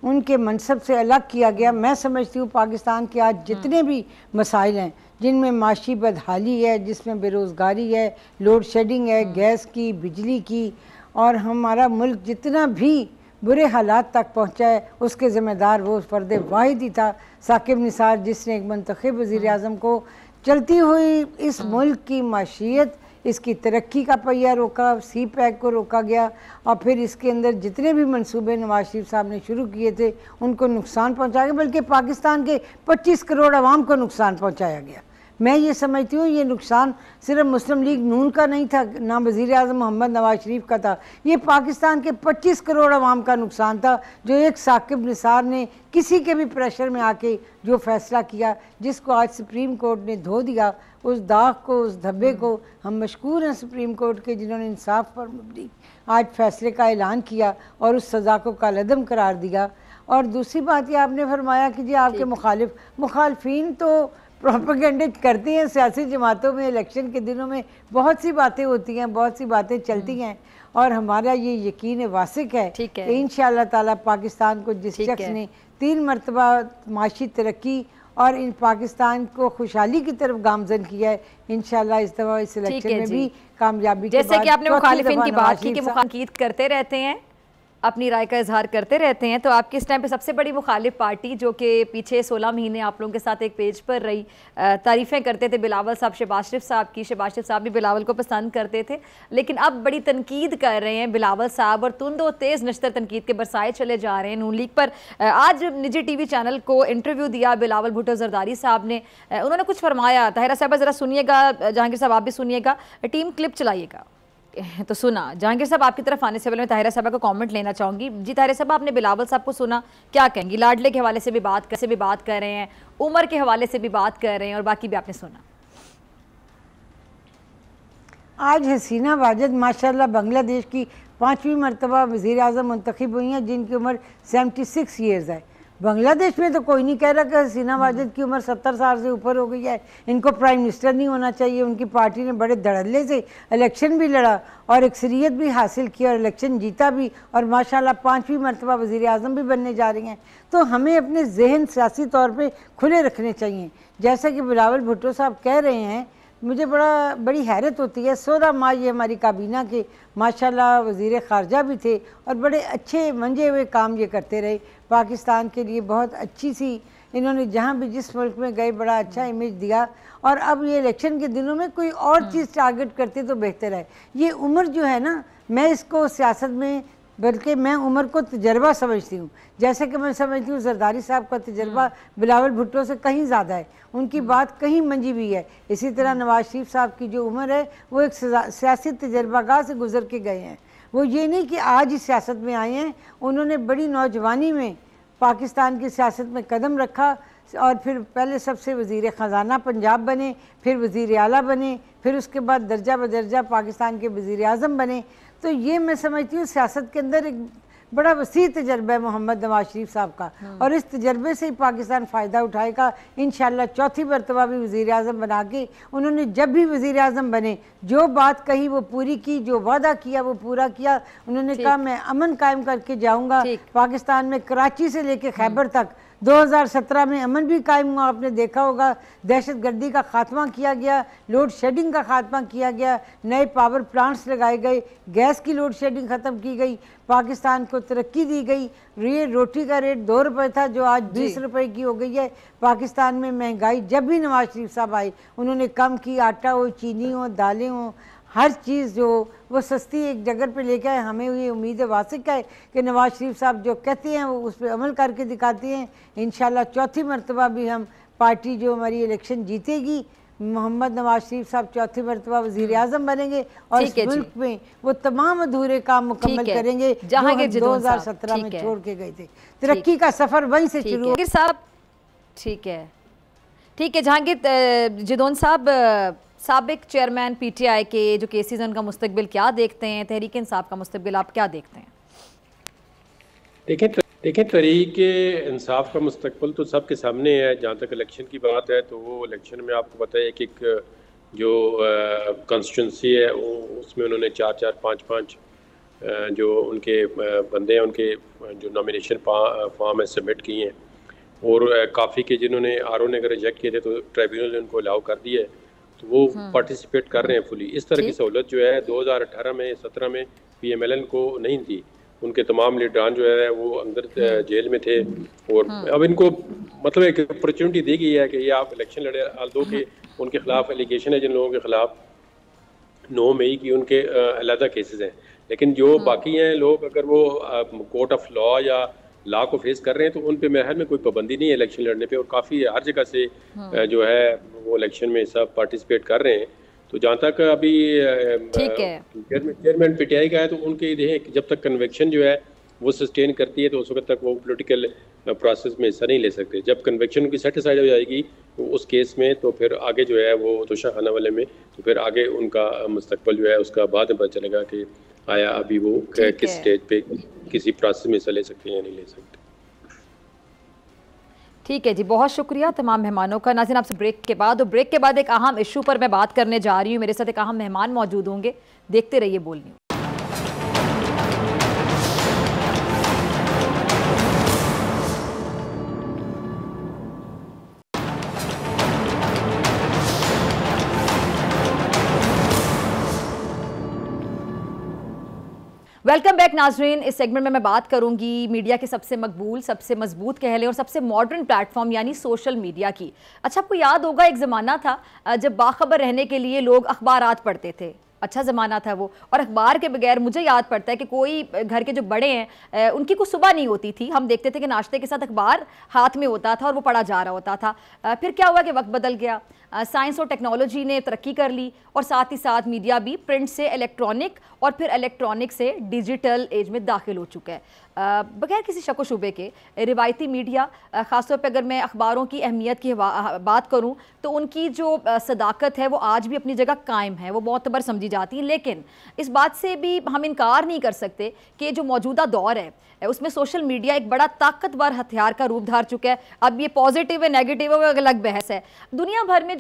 उनके मनसब से अलग किया गया, मैं समझती हूँ पाकिस्तान के आज जितने भी मसाइल हैं जिनमें माशी बदहाली है, जिसमें बेरोज़गारी है, लोड शेडिंग है, गैस की, बिजली की, और हमारा मुल्क जितना भी बुरे हालात तक पहुँचा है उसके ज़िम्मेदार वो फ़र्द वाहिद ही था साकिब निसार, जिसने एक मुंतखब वज़ीर आज़म को चलती हुई इस मुल्क की माशियत, इसकी तरक्की का पहिया रोका, सी पैक को रोका गया और फिर इसके अंदर जितने भी मंसूबे नवाज शरीफ साहब ने शुरू किए थे उनको नुकसान पहुंचाया गया, बल्कि पाकिस्तान के 25 करोड़ आवाम को नुकसान पहुंचाया गया। मैं ये समझती हूँ ये नुकसान सिर्फ मुस्लिम लीग नून का नहीं था, ना वज़ीर आज़म मोहम्मद नवाज शरीफ का था, ये पाकिस्तान के 25 करोड़ आवाम का नुकसान था, जो एक साकिब निसार ने किसी के भी प्रेशर में आके जो फ़ैसला किया, जिसको आज सुप्रीम कोर्ट ने धो दिया। उस दाग को, उस धब्बे को हम मशकूर हैं सुप्रीम कोर्ट के, जिन्होंने इंसाफ पर मबनी आज फैसले का ऐलान किया और उस सज़ा को कालअदम करार दिया। और दूसरी बात ये आपने फरमाया कि जी आपके मुखालिफिन तो प्रोपेगेंडा करते हैं सियासी जमातों में, इलेक्शन के दिनों में बहुत सी बातें होती हैं, बहुत सी बातें चलती हैं और हमारा ये यकीन वासिक है कि इंशाअल्लाह ताला पाकिस्तान को जिस शख्स ने 3 मरतबा माशी तरक्की और इन पाकिस्तान को खुशहाली की तरफ गामजन किया है, इंशाअल्लाह इस दफा इस इलेक्शन में भी कामयाबी। जैसे कि आपने मुखालिफिन की बात की कि मुखालिफत करते रहते हैं, अपनी राय का इजहार करते रहते हैं, तो आपकी इस टाइम पे सबसे बड़ी मुखालिफ पार्टी जो कि पीछे 16 महीने आप लोगों के साथ एक पेज पर रही, तारीफ़ें करते थे बिलावल साहब, शहबाज शरीफ साहब की, शहबाज शरीफ साहब भी बिलावल को पसंद करते थे, लेकिन अब बड़ी तनकीद कर रहे हैं बिलावल साहब और तुंदो तेज़ नश्तर तनकीद के बरसाए चले जा रहे हैं नून लीग पर। आज निजी TV चैनल को इंटरव्यू दिया बिलावल भुट्टो जरदारी साहब ने, उन्होंने कुछ फरमाया। ताहिरा साहबा ज़रा सुनिएगा, जहांगीर साहब आप भी सुनिएगा, टीम क्लिप चलाइएगा। तो सुना। जहांगीर साहब, आपकी तरफ आने से पहले मैं ताहिरा साहब का कमेंट लेना चाहूंगी। जी ताहिरा साहब, आपने बिलावल साहब को सुना, क्या कहेंगी? लाडले के हवाले से भी बात कर रहे हैं, उमर के हवाले से भी बात कर रहे हैं, और बाकी भी आपने सुना। आज हसीना वाजिद माशाल्लाह बांग्लादेश की 5वीं मरतबा वज़ीर आज़म मुंतखब हुई हैं, जिनकी उम्र 76 ईयर्स है। बांग्लादेश में तो कोई नहीं कह रहा कि हसीना वाजिद की उम्र 70 साल से ऊपर हो गई है, इनको प्राइम मिनिस्टर नहीं होना चाहिए। उनकी पार्टी ने बड़े धड़ल्ले से इलेक्शन भी लड़ा और अक्सरियत भी हासिल की और इलेक्शन जीता भी, और माशाल्लाह 5वीं मरतबा वज़ीर आज़म भी बनने जा रही हैं। तो हमें अपने जहन सियासी तौर पर खुले रखने चाहिए। जैसा कि बिलावल भुट्टो साहब कह रहे हैं, मुझे बड़ी हैरत होती है। 16 माह ये हमारी काबीना के माशाल्लाह वज़ीर ख़ारजा भी थे और बड़े अच्छे मंजे हुए काम ये करते रहे। पाकिस्तान के लिए बहुत अच्छी सी इन्होंने जहाँ भी जिस मुल्क में गए बड़ा अच्छा इमेज दिया, और अब ये इलेक्शन के दिनों में कोई और चीज़ टारगेट करते तो बेहतर है। ये उम्र जो है ना, मैं इसको सियासत में, बल्कि मैं उम्र को तजर्बा समझती हूँ। जैसे कि मैं समझती हूँ जरदारी साहब का तजर्बा बिलावल भुट्टो से कहीं ज़्यादा है, उनकी बात कहीं मंजी हुई है। इसी तरह नवाज शरीफ साहब की जो उम्र है वो एक सियासी तजर्बागाह से गुजर के गए हैं। वो ये नहीं कि आज ही सियासत में आए हैं, उन्होंने बड़ी नौजवानी में पाकिस्तान की सियासत में कदम रखा और फिर पहले सबसे वज़ीर ख़जाना पंजाब बने, फिर वज़ीर आला बने, फिर उसके बाद दर्जा बदर्जा पाकिस्तान के वज़ीर आज़म बने। तो ये मैं समझती हूँ सियासत के अंदर एक बड़ा वसी तजर्बा है मोहम्मद नवाज शरीफ साहब का, और इस तजर्बे से ही पाकिस्तान फ़ायदा उठाएगा। इंशाल्लाह चौथी मरतबा भी वज़ीर आज़म बना के उन्होंने जब भी वज़ीर आज़म बने जो बात कही वो पूरी की, जो वादा किया वो पूरा किया। उन्होंने कहा मैं अमन कायम करके जाऊँगा पाकिस्तान में, कराची से लेके खैबर तक। 2017 में अमन भी कायम हुआ, आपने देखा होगा। दहशतगर्दी का खात्मा किया गया, लोड शेडिंग का खात्मा किया गया, नए पावर प्लांट्स लगाए गए, गैस की लोड शेडिंग ख़त्म की गई, पाकिस्तान को तरक्की दी गई। रोटी का रेट 2 रुपये था जो आज 20 रुपये की हो गई है। पाकिस्तान में महंगाई जब भी नवाज शरीफ साहब आए उन्होंने कम की। आटा हो, चीनी हो, दालें हो, हर चीज़ जो वो सस्ती एक जगह पे लेके आए। हमें ये उम्मीद वासिक है कि नवाज शरीफ साहब जो कहते हैं वो उस पर अमल करके दिखाते हैं। इंशाल्लाह चौथी मरतबा भी हम पार्टी जो हमारी इलेक्शन जीतेगी, मोहम्मद नवाज शरीफ साहब चौथी मरतबा वज़ीर आज़म बनेंगे और इस मुल्क में वो तमाम अधूरे काम मुकम्मल करेंगे जो हम 2017 में छोड़ के गए थे। तरक्की का सफ़र वहीं से शुरू। जहांगीर साहब, ठीक है जहांगीर जिदौन साहब, साबिक चेयरमैन पीटीआई के जो केसेस हैं उनका मुस्तकबिल क्या देखते हैं? तहरीक इंसाफ का मुस्तकबिल आप क्या देखते हैं? देखें तहरीक इंसाफ का मुस्तकबिल तो सबके सामने है। जहाँ तक इलेक्शन की बात है तो वो इलेक्शन में आपको पता है एक जो कॉन्स्टिट्यूंसी है उसमें उन्होंने 4-4, 5-5 जो उनके बंदे हैं उनके जो नॉमिनेशन फॉर्म है सबमिट किए हैं, और काफ़ी के जिन्होंने आरओ ने अगर रिजेक्ट किए थे तो ट्राइब्यूनल ने उनको अलाउ कर दिया है, तो वो पार्टिसिपेट कर रहे हैं फुली। इस तरह की सहूलत जो है 2018 में 17 में PMLN को नहीं थी। उनके तमाम लीडरान जो है वो अंदर जेल में थे, और अब इनको मतलब एक अपॉर्चुनिटी दी गई है कि ये आप इलेक्शन लड़े। दो के उनके खिलाफ एलिगेशन है जिन लोगों के खिलाफ 9 मई की उनके अलहदा केसेस हैं, लेकिन जो बाकी हैं लोग अगर वो कोर्ट ऑफ लॉ या लॉ को फेस कर रहे हैं तो उन पे मेरे में कोई पाबंदी नहीं है इलेक्शन लड़ने पे, और काफ़ी हर जगह से जो है वो इलेक्शन में सब पार्टिसिपेट कर रहे हैं। तो जहाँ तक अभी चेयरमैन पीटीआई का है तो उनके देखें जब तक कन्विक्शन जो है वो सस्टेन करती है तो उस वक्त तक वो पॉलिटिकल प्रोसेस में हिस्सा नहीं ले सकते। जब कन्विक्शन उनकी सेटिस्फाइड हो जाएगी तो उस केस में तो फिर आगे जो है वो तोशाखाना वाले में तो फिर आगे उनका मुस्तकबिल जो है उसका बाद में पता चलेगा कि आया अभी वो किस स्टेज पे किसी प्रोसेस में हिस्सा ले सकते हैं या नहीं ले सकते। ठीक है जी, बहुत शुक्रिया तमाम मेहमानों का। नाज़रीन आपसे ब्रेक के बाद एक अहम इशू पर मैं बात करने जा रही हूँ। मेरे साथ एक अहम मेहमान मौजूद होंगे, देखते रहिए बोल न्यूज़। वेलकम बैक नाजरीन। इस सेगमेंट में मैं बात करूंगी मीडिया के सबसे मकबूल, सबसे मजबूत कह लें और सबसे मॉडर्न प्लेटफॉर्म यानी सोशल मीडिया की। अच्छा, आपको याद होगा एक ज़माना था जब बाखबर रहने के लिए लोग अखबारात पढ़ते थे, अच्छा ज़माना था वो। और अखबार के बगैर मुझे याद पड़ता है कि कोई घर के जो बड़े हैं उनकी कुछ सुबह नहीं होती थी, हम देखते थे कि नाश्ते के साथ अखबार हाथ में होता था और वो पढ़ा जा रहा होता था। फिर क्या हुआ कि वक्त बदल गया, साइंस और टेक्नोलॉजी ने तरक्की कर ली और साथ ही साथ मीडिया भी प्रिंट से इलेक्ट्रॉनिक और फिर इलेक्ट्रॉनिक से डिजिटल एज में दाखिल हो चुका है। बगैर किसी शक व शुबे के रिवायती मीडिया, ख़ासतौर पर अगर मैं अखबारों की अहमियत की बात करूं तो उनकी जो सदाकत है वो आज भी अपनी जगह कायम है, वो मोतबर समझी जाती है। लेकिन इस बात से भी हम इनकार नहीं कर सकते कि जो मौजूदा दौर है उसमें सोशल मीडिया एक बड़ा ताकतवर हथियार का रूप धार चुका है। अब ये पॉजिटिव है नेगेटिव है वो अलग बहस है। दुनिया भर में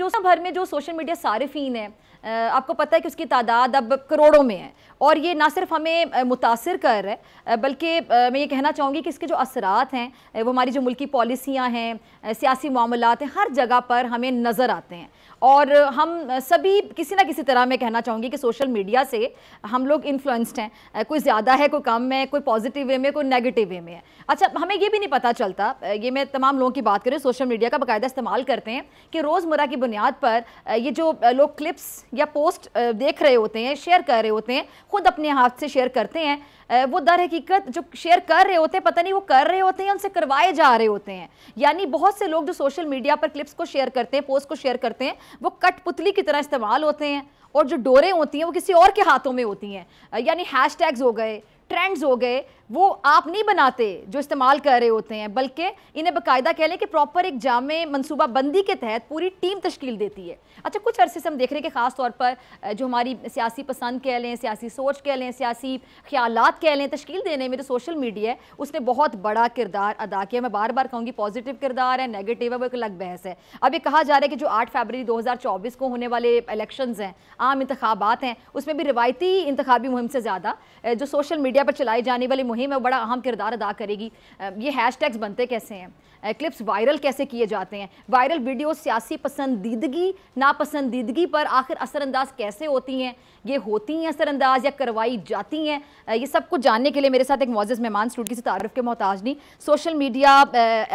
जो सोशल मीडिया सारिफीन है, आपको पता है कि उसकी तादाद अब करोड़ों में है और ये ना सिर्फ हमें मुतासिर कर रहा है बल्कि मैं ये कहना चाहूँगी कि इसके जो असरात हैं वो हमारी जो मुल्की पॉलिसियाँ हैं, सियासी मामलात हैं, हर जगह पर हमें नज़र आते हैं। और हम सभी किसी ना किसी तरह मैं कहना चाहूँगी कि सोशल मीडिया से हम लोग इन्फ्लुएंस्ड हैं, कोई ज़्यादा है कोई कम है, कोई पॉजिटिव वे में कोई नेगेटिव वे में है। अच्छा, हमें ये भी नहीं पता चलता, ये मैं तमाम लोगों की बात करें सोशल मीडिया का बाकायदा इस्तेमाल करते हैं कि रोज़मर्रा की बुनियाद पर ये जो लोग क्लिप्स या पोस्ट देख रहे होते हैं, शेयर कर रहे होते हैं, ख़ुद अपने हाथ से शेयर करते हैं, वो दर हकीकत जो शेयर कर रहे होते हैं पता नहीं वो कर रहे होते हैं, उनसे करवाए जा रहे होते हैं। यानी बहुत से लोग जो सोशल मीडिया पर क्लिप्स को शेयर करते हैं, पोस्ट को शेयर करते हैं, वो कठपुतली की तरह इस्तेमाल होते हैं और जो डोरें होती हैं वो किसी और के हाथों में होती हैं। यानी हैशटैग्स हो गए, ट्रेंड्स हो गए, वो आप नहीं बनाते जो इस्तेमाल कर रहे होते हैं, बल्कि इन्हें बाकायदा कह लें कि प्रॉपर एक जामे मनसूबा बंदी के तहत पूरी टीम तश्कील देती है। अच्छा, कुछ अरसे से हम देख रहे हैं कि ख़ास तौर पर जो हमारी सियासी पसंद कह लें, सियासी सोच कह लें, सियासी ख्यालात कह लें, तश्कील देने में जो सोशल मीडिया है उसने बहुत बड़ा किरदार अदा किया। मैं बार बार कहूँगी पॉजिटिव किरदार है, नेगेटिव है, वो एक अलग बहस है। अब ये कहा जा रहा है कि जो 8 फरवरी 2024 को होने वाले इलेक्शंस हैं, आम इंतखाबात हैं, उसमें भी रिवायती इंतखाबी मुहिम से ज़्यादा जो सोशल मीडिया पर चलाई जाने वाली मुहिम है बड़ा अहम किरदार अदा करेगी। ये हैशटैग्स बनते कैसे हैं, क्लिप्स वायरल कैसे किए जाते हैं, वायरल वीडियो सियासी पसंदीदगी नापसंदीदगी पर आखिर असरअंदाज कैसे होती हैं, ये होती हैं असरअंदाज या करवाई जाती हैं, ये सब कुछ जानने के लिए मेरे साथ एक मौजूद मेहमान स्टूडियो से तारुफ के मोहताज नहीं, सोशल मीडिया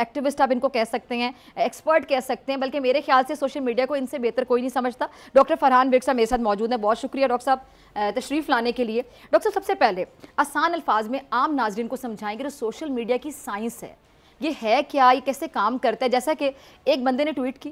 एक्टिविस्ट आप इनको कह सकते हैं, एक्सपर्ट कह सकते हैं, बल्कि मेरे ख्याल से सोशल मीडिया को इनसे बेहतर कोई नहीं समझता। डॉक्टर फरहान बेग साहब मेरे साथ मौजूद हैं, बहुत शुक्रिया डॉक्टर साहब तशरीफ़ लाने के लिए। डॉक्टर साहब, सबसे पहले आसान अल्फाज में आम नाजरीन को समझाएंगे जो सोशल मीडिया की साइंस ये है क्या, ये कैसे काम करता है। जैसा कि एक बंदे ने ट्वीट की,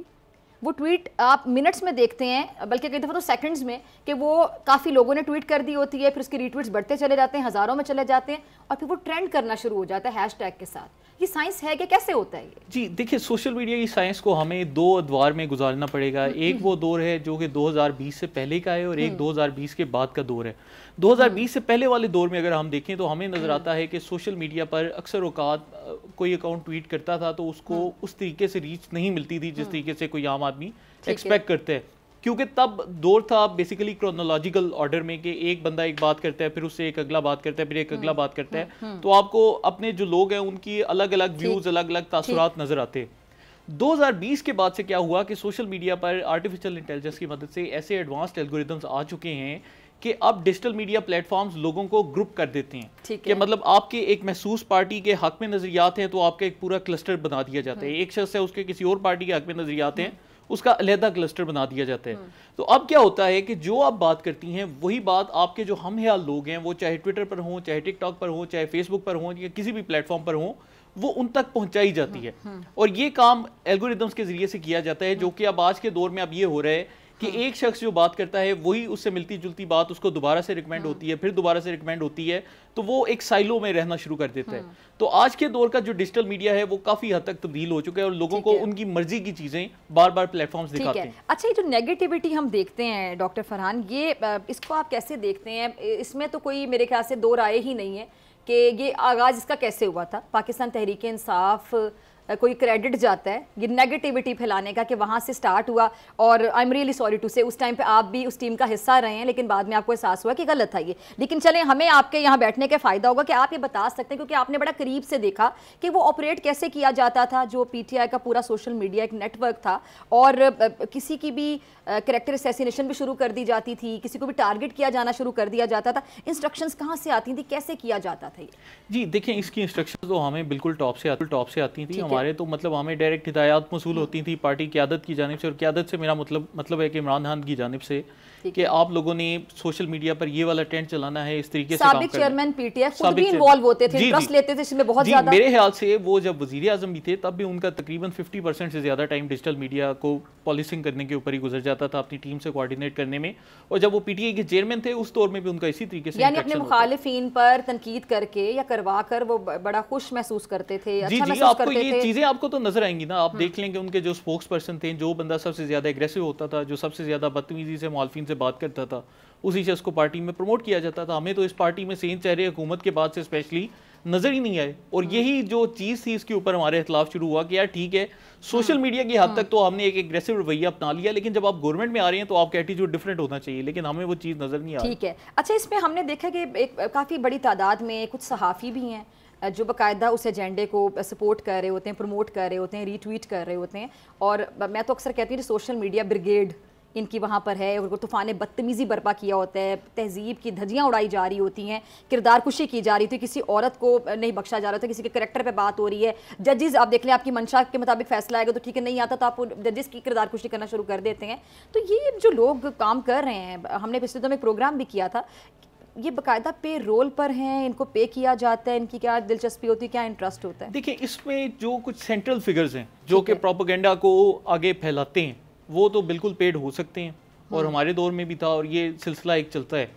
वो ट्वीट आप मिनट्स में देखते हैं, बल्कि कई दफ़ा तो सेकंड्स में, कि वो काफ़ी लोगों ने ट्वीट कर दी होती है, फिर उसकी रीट्वीट्स बढ़ते चले जाते हैं, हज़ारों में चले जाते हैं और फिर वो ट्रेंड करना शुरू हो जाता है हैशटैग के साथ। ये साइंस है कि कैसे होता है ये? जी देखिए, सोशल मीडिया की साइंस को हमें दो अदवार में गुजारना पड़ेगा। एक वो दौर है जो कि 2020 से पहले का है और एक 2020 के बाद का दौर है। 2020 से पहले वाले दौर में अगर हम देखें तो हमें नज़र आता है कि सोशल मीडिया पर अक्सर औकात कोई अकाउंट ट्वीट करता था तो उसको उस तरीके से रीच नहीं मिलती थी जिस तरीके से कोई आम आदमी एक्सपेक्ट करते हैं, क्योंकि तब दौर था बेसिकली क्रोनोलॉजिकल ऑर्डर में कि एक बंदा एक बात करता है, फिर उससे एक अगला बात करता है, फिर एक अगला बात करता है, तो आपको अपने जो लोग हैं उनकी अलग अलग व्यूज, अलग अलग तासुरात नजर आते हैं। 2020 के बाद से क्या हुआ कि सोशल मीडिया पर आर्टिफिशियल इंटेलिजेंस की मदद से ऐसे एडवांस्ड एल्गोरिथम्स आ चुके हैं कि अब डिजिटल मीडिया प्लेटफॉर्म्स लोगों को ग्रुप कर देते हैं कि मतलब आपके एक महसूस पार्टी के हक में नजरियात हैं तो आपका एक पूरा क्लस्टर बना दिया जाता है। एक शख्स है, उसके किसी और पार्टी के हक में नजरियात हैं, उसका अलहदा क्लस्टर बना दिया जाता है। तो अब क्या होता है कि जो आप बात करती हैं वही बात आपके जो हमख्याल लोग हैं, वो चाहे ट्विटर पर हों, चाहे टिकटॉक पर हों, चाहे फेसबुक पर हों या किसी भी प्लेटफॉर्म पर हों, वो उन तक पहुंचाई जाती है। और ये काम एल्गोरिथम्स के जरिए से किया जाता है, जो कि अब आज के दौर में अब ये हो रहा है कि एक शख्स जो बात करता है वही उससे मिलती जुलती बात उसको दोबारा से रिकमेंड होती है, फिर दोबारा से रिकमेंड होती है, तो वो एक साइलो में रहना शुरू कर देता है। तो आज के दौर का जो डिजिटल मीडिया है वो काफी हद तक तब्दील हो चुका है और लोगों को उनकी मर्जी की चीजें बार बार प्लेटफॉर्म्स दिखाते हैं। अच्छा, ये जो नेगेटिविटी हम देखते हैं डॉक्टर फरहान, ये इसको आप कैसे देखते हैं? इसमें तो कोई मेरे ख्याल से दो राय ही नहीं है कि ये आगाज इसका कैसे हुआ था। पाकिस्तान तहरीक इंसाफ कोई क्रेडिट जाता है ये नेगेटिविटी फैलाने का कि वहाँ से स्टार्ट हुआ, और I am really sorry to say उस टाइम पे आप भी उस टीम का हिस्सा रहे हैं, लेकिन बाद में आपको एहसास हुआ कि गलत था ये। लेकिन चलें, हमें आपके यहाँ बैठने का फ़ायदा होगा कि आप ये बता सकते हैं, क्योंकि आपने बड़ा करीब से देखा कि वो ऑपरेट कैसे किया जाता था। जो PTI का पूरा सोशल मीडिया एक नेटवर्क था और किसी की भी कैरेक्टर असैसिनेशन भी शुरू कर दी जाती थी, किसी को भी टारगेट किया जाना शुरू कर दिया जाता था। इंस्ट्रक्शंस कहाँ से आती थी, कैसे किया जाता था ये? जी देखिए, इसकी इंस्ट्रक्शंस तो हमें बिल्कुल टॉप से आती थी। हमारे तो मतलब हमें डायरेक्ट हिदायत मौसूल होती थी पार्टी क़यादत की जानिब से, और क़यादत से मेरा मतलब है कि इमरान खान की जानिब से कि आप लोगों ने सोशल मीडिया पर ये वाला ट्रेंड चलाना है, इस तरीके से काम करना है। चेयरमैन पीटीआई खुद भी इन्वॉल्व होते थे, इंटरेस्ट लेते थे इसमें बहुत ज्यादा। मेरे ख्याल से वो जब वजीर आजम भी थे तब भी उनका तकरीबन 50% से ज्यादा टाइम डिजिटल मीडिया को पॉलिसिंग करने के ऊपर ही गुजर जाता था, अपनी टीम से कोऑर्डिनेट करने में। और जब वो पीटीआई के चेयरमैन थे उस दौर में भी उनका इसी तरीके से, यानी अपने मुखालिफिन पर तनकीद करके या करवा कर वो बड़ा खुश महसूस करते थे, अच्छा महसूस करते थे। ये चीजें आपको तो नजर आएंगी ना, आप देख लेंगे उनके जो स्पोक्स पर्सन थे, जो बंदा सबसे ज्यादा एग्रेसिव होता था, जो सबसे ज्यादा बदतमीजी से मुखालिफिन से बात करता था, उसी से उसको पार्टी में प्रमोट किया जाता था। हमें तो इस पार्टी में सेन चेहरे हुकूमत के बाद से स्पेशली नजर ही नहीं आए। और यही जो चीज़ थी इसके ऊपर हमारे इख्तिलाफ शुरू हुआ कि यार ठीक है, सोशल मीडिया की हद तक तो हमने एक एग्रेसिव रवैया अपना लिया, लेकिन जब आप गवर्नमेंट में आ रहे हैं तो आपका एटीट्यूड डिफरेंट होना चाहिए, लेकिन हमें वो चीज़ नजर नहीं आ रही। ठीक है, अच्छा इसमें हमने देखा कि एक काफ़ी बड़ी तादाद में कुछ सहाफ़ी भी हैं जो बाकायदा उस एजेंडे को सपोर्ट कर रहे होते हैं, प्रमोट कर रहे होते हैं, रीट्वीट कर रहे होते हैं। और मैं तो अक्सर कहती हूँ सोशल मीडिया ब्रिगेड इनकी वहाँ पर है, और तूफ़ान बदतमीज़ी बर्पा किया होता है, तहजीब की धज्जियाँ उड़ाई जा रही होती हैं, किरदार कुशी की जा रही थी, किसी औरत को नहीं बख्शा जा रहा था, किसी के करैक्टर पे बात हो रही है। जजेस आप देख लें, आपकी मंशा के मुताबिक फैसला आएगा तो ठीक है, नहीं आता तो आप जजेस की किरदार कुशी करना शुरू कर देते हैं। तो ये जो लोग काम कर रहे हैं, हमने पिछले दिनों में प्रोग्राम भी किया था, ये बाकायदा पे रोल पर हैं, इनको पे किया जाता है, इनकी क्या दिलचस्पी होती है, क्या इंटरेस्ट होता है? देखिए, इसमें जो कुछ सेंट्रल फिगर्स हैं जो कि प्रोपेगेंडा को आगे फैलाते हैं, वो तो बिल्कुल पेड हो सकते हैं, और हमारे दौर में भी था और ये सिलसिला एक चलता है।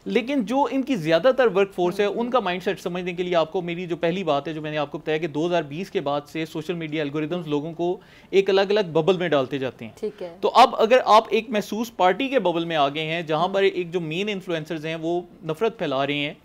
लेकिन जो इनकी ज्यादातर वर्क फोर्स है, उनका माइंडसेट समझने के लिए आपको मेरी जो पहली बात है, जो मैंने आपको बताया कि 2020 के बाद से सोशल मीडिया एल्गोरिथम्स लोगों को एक अलग अलग बबल में डालते जाते हैं। ठीक है। तो अब अगर आप एक महसूस पार्टी के बबल में आ गए हैं, जहां पर एक जो मेन इन्फ्लुएंसर्स हैं वो नफरत फैला रहे हैं,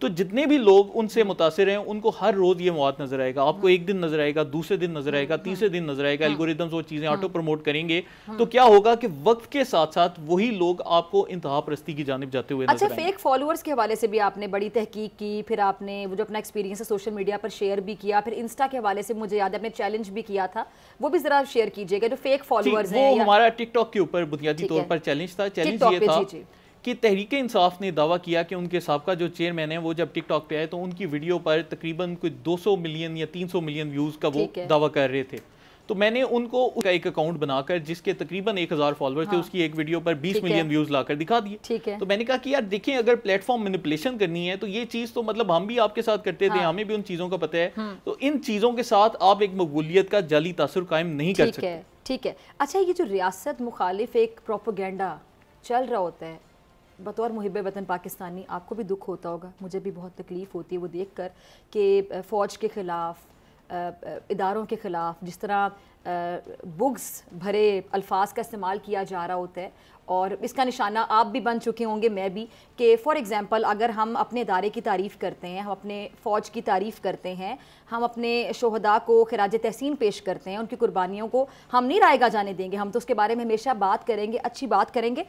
तो जितने भी लोग उनसे मुतासिर हैं उनको हर रोज ये मवाद नजर आएगा। आपको एक दिन नजर आएगा, दूसरे दिन नजर आएगा, तीसरे दिन नजर आएगा, एल्गोरिथम्स वो चीजें ऑटो प्रमोट करेंगे। तो क्या होगा कि वक्त के साथ साथ वही लोग आपको इंतहा परस्ती की जानिब जाते हुए नजर आएंगे। फेक फॉलोअर्स के हवाले से भी आपने बड़ी तहकीक की, फिर आपने वो जो अपना एक्सपीरियंस है सोशल मीडिया पर शेयर भी किया, फिर इंस्टा के हवाले से मुझे याद है आपने चैलेंज भी किया था, वो भी जरा शेयर कीजिएगा। जो फेक फॉलोअर्स हैं, वो हमारा टिकटॉक के ऊपर बुनियादी तौर पर चैलेंज था। चैलेंज ये था कि तहरीक इंसाफ ने दावा किया कि उनके साबका जो चेयरमैन है वो जब टिकटॉक पे आए तो उनकी वीडियो पर तकरीबन कोई 200 मिलियन या 300 मिलियन व्यूज का वो दावा कर रहे थे। तो मैंने उनको उसका एक अकाउंट बनाकर जिसके तकरीबन 1000 फॉलोअर्स थे, उसकी एक वीडियो पर 20 मिलियन व्यूज लाकर दिखा दिए। तो मैंने कहा कि यार देखें, अगर प्लेटफॉर्म मैनिपुलेशन करनी है तो ये चीज तो मतलब हम भी आपके साथ करते थे, हमें भी उन चीजों का पता है। तो इन चीजों के साथ आप एक मकबूलियत का जाली तासुर कायम नहीं कर सकते। ठीक है। अच्छा, ये जो रियासत मुखालिफ एक प्रोपेगेंडा चल रहा होता है, बतौर मुहिब्बे वतन पाकिस्तानी आपको भी दुख होता होगा, मुझे भी बहुत तकलीफ़ होती है वो देख कर कि फ़ौज के ख़िलाफ़, इदारों के ख़िलाफ़ जिस तरह बुग्स भरे अल्फाज का इस्तेमाल किया जा रहा होता है। और इसका निशाना आप भी बन चुके होंगे, मैं भी, कि फ़ॉर एग्ज़ाम्पल अगर हम अपने इदारे की तारीफ़ करते हैं, हम अपने फ़ौज की तारीफ़ करते हैं, हम अपने शोहदा को खिराज तहसीन पेश करते हैं, उनकी कुर्बानियों को हम नहीं रायगा जाने देंगे, हम तो उसके बारे में हमेशा बात करेंगे, अच्छी बात करेंगे।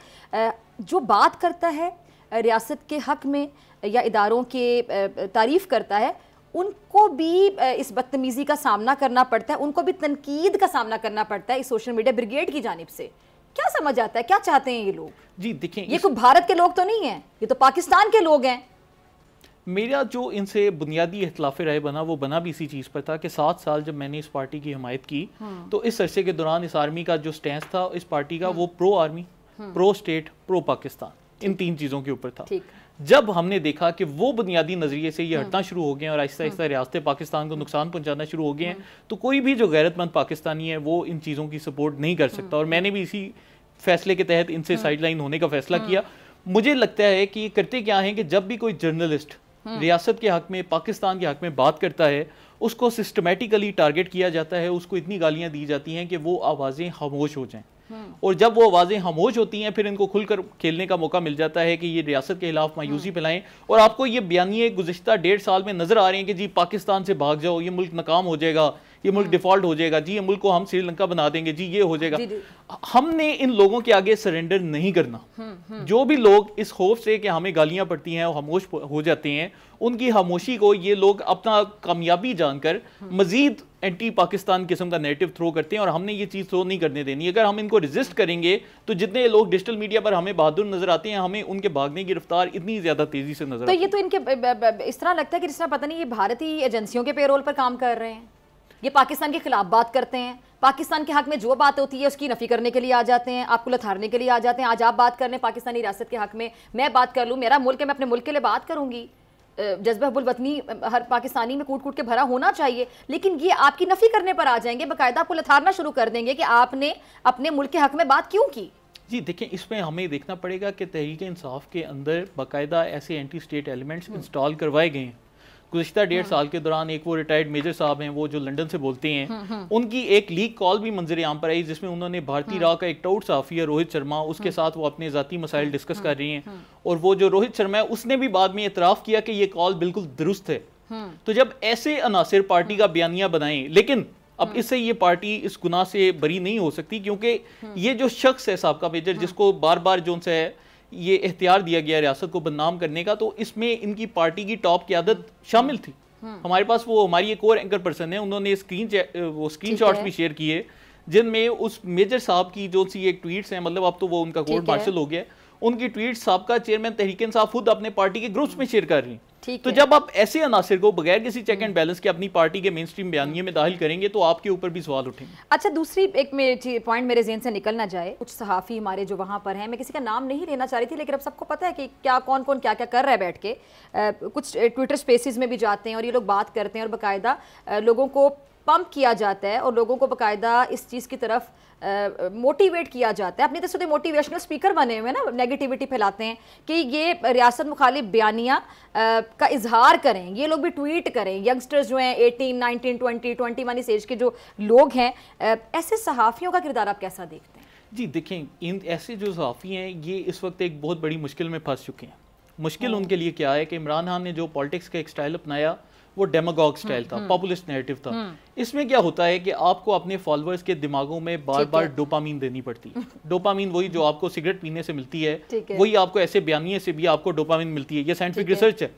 जो बात करता है रियासत के हक़ में या इदारों के तारीफ़ करता है, उनको भी इस बदतमीज़ी का सामना करना पड़ता है, उनको भी तनकीद का सामना करना पड़ता है इस सोशल मीडिया ब्रिगेड की जानिब से। क्या समझ आता है, क्या चाहते हैं ये लोग? जी देखें, ये कोई भारत के लोग तो नहीं हैं, ये तो पाकिस्तान के लोग हैं। मेरा जो इनसे बुनियादी इख्तिलाफ राय बना वो बना भी इसी चीज़ पर था कि 7 साल जब मैंने इस पार्टी की हिमायत की तो इस अरसे के दौरान इस आर्मी का जो स्टैंस था इस पार्टी का, वो pro army, pro state, pro Pakistan, इन 3 चीज़ों के ऊपर था। जब हमने देखा कि वो बुनियादी नजरिए से ये हटना शुरू हो गए और आहिस्ता आहिस्ता रियासत पाकिस्तान को नुकसान पहुंचाना शुरू हो गए हैं, तो कोई भी जो गैरतमंद पाकिस्तानी है वो इन चीज़ों की सपोर्ट नहीं कर सकता। और मैंने भी इसी फैसले के तहत इनसे साइडलाइन होने का फैसला किया। मुझे लगता है कि करते क्या है कि जब भी कोई जर्नलिस्ट रियासत के हक में, पाकिस्तान के हक में बात करता है, उसको सिस्टमेटिकली टारगेट किया जाता है, उसको इतनी गालियां दी जाती हैं कि वो आवाज़ें खामोश हो जाएं। और जब वो आवाज़ें खामोश होती हैं फिर इनको खुलकर खेलने का मौका मिल जाता है कि ये रियासत के खिलाफ मायूसी फैलाएं। और आपको ये बयानिए गुज़िश्ता 1.5 साल में नजर आ रहे हैं कि जी पाकिस्तान से भाग जाओ, ये मुल्क नाकाम हो जाएगा, ये मुल्क डिफॉल्ट हो जाएगा, जी ये मुल्क को हम श्रीलंका बना देंगे, जी ये हो जाएगा। हमने इन लोगों के आगे सरेंडर नहीं करना। जो भी लोग इस खौफ से कि हमें गालियां पड़ती हैं और खामोश हो जाते हैं, उनकी खामोशी को ये लोग अपना कामयाबी जानकर मजीद एंटी पाकिस्तान किस्म का नैरेटिव थ्रो करते हैं और हमने ये चीज़ थ्रो नहीं करने देनी। अगर हम इनको रेजिस्ट करेंगे तो जितने लोग डिजिटल मीडिया पर हमें बहादुर नजर आते हैं, हमें उनके भागने की रफ्तार इतनी ज्यादा तेजी से नजर आती है। तो ये तो इनके इस तरह लगता है कि जिस तरह पता नहीं ये भारतीय एजेंसियों के पेरोल पर काम कर रहे हैं। ये पाकिस्तान के खिलाफ बात करते हैं, पाकिस्तान के हक में जो बात होती है उसकी नफी करने के लिए आ जाते हैं, आपको लथारने के लिए आ जाते हैं। आज आप बात कर लें पाकिस्तानी रियासत के हक में, मैं बात कर लूँ, मेरा मुल्क है, मैं अपने मुल्क के लिए बात करूंगी। जज्बा हुब्बुल वतनी हर पाकिस्तानी में कूट कूट के भरा होना चाहिए, लेकिन ये आपकी नफी करने पर आ जाएंगे, बाकायदा आपको लथारना शुरू कर देंगे कि आपने अपने मुल्क के हक में बात क्यों की। जी देखें, इसमें हमें देखना पड़ेगा कि तहरीक इंसाफ के अंदर बाकायदा ऐसे एंटी स्टेट एलिमेंट्स इंस्टॉल करवाए गए हैं। गुज़िश्ता 1.5 साल के दौरान एक वो रिटायर्ड मेजर साहब हैं, वो जो लंदन से बोलते हैं, उनकी एक लीक कॉल भी मंजर आम पर आई जिसमें उन्होंने भारतीय राह का एक टाउट साफ़ी है रोहित शर्मा, उसके साथ वो अपने ज़ाती मसाइल डिस्कस कर रही हैं, और वो जो रोहित शर्मा है उसने भी बाद में इतराफ़ किया कि ये कॉल बिल्कुल दुरुस्त है। तो जब ऐसे अनासिर पार्टी का बयानिया बनाएं, लेकिन अब इससे ये पार्टी इस गुनाह से बरी नहीं हो सकती, क्योंकि ये जो शख्स है साबका मेजर, जिसको बार बार जो है ये इख्तियार दिया गया रियासत को बदनाम करने का, तो इसमें इनकी पार्टी की टॉप क़यादत शामिल थी। हमारे पास वो हमारी एक और एंकर पर्सन है, उन्होंने स्क्रीन शॉट्स भी शेयर किए जिनमें उस मेजर साहब की जो सी एक ट्वीट्स हैं, मतलब अब तो वो उनका कोर्ट मार्शल हो गया, उनकी ट्वीट्स साबका चेयरमैन तहरीक इंसाफ खुद अपने पार्टी के ग्रुप्स में शेयर कर रही हैं। तो जब आप ऐसे अनासिर को बगैर किसी चेक एंड बैलेंस के अपनी पार्टी के मेन स्ट्रीम बयानिए में दाखिल करेंगे तो आपके ऊपर भी सवाल उठेंगे। अच्छा, दूसरी एक पॉइंट मेरे ज़हन से निकल ना जाए, कुछ सहाफ़ी हमारे जो वहाँ पर हैं, मैं किसी का नाम नहीं लेना चाह रही थी, लेकिन अब सबको पता है कि क्या कौन कौन क्या क्या कर रहा है बैठ के, कुछ ट्विटर स्पेसेस में भी जाते हैं और ये लोग बात करते हैं और बाकायदा लोगों को पंप किया जाता है और लोगों को बाकायदा इस चीज़ की तरफ मोटिवेट किया जाता है। अपनी तरफ से मोटिवेशनल स्पीकर बने हुए ना, नेगेटिविटी फैलाते हैं कि ये रियासत मुखालिफ बयानिया का इजहार करें, ये लोग भी ट्वीट करें। यंगस्टर्स जो हैं 18, 19, 20, 21 इस एज के जो लोग हैं, ऐसे सहाफ़ियों का किरदार आप कैसा देखते हैं? जी देखें, इन ऐसे जो सहाफ़ी हैं ये इस वक्त एक बहुत बड़ी मुश्किल में फंस चुके हैं। मुश्किल उनके लिए क्या है कि इमरान खान ने जो पॉलिटिक्स का एक स्टाइल अपनाया वो डेमागॉग स्टाइल था, पॉपुलिस्ट नैरेटिव था। इसमें क्या होता है कि आपको अपने फॉलोअर्स के दिमागों में बार बार डोपामीन देनी पड़ती है। डोपामीन वही जो आपको सिगरेट पीने से मिलती है, वही आपको ऐसे बयानिए से भी आपको डोपामीन मिलती है। ये साइंटिफिक रिसर्च है।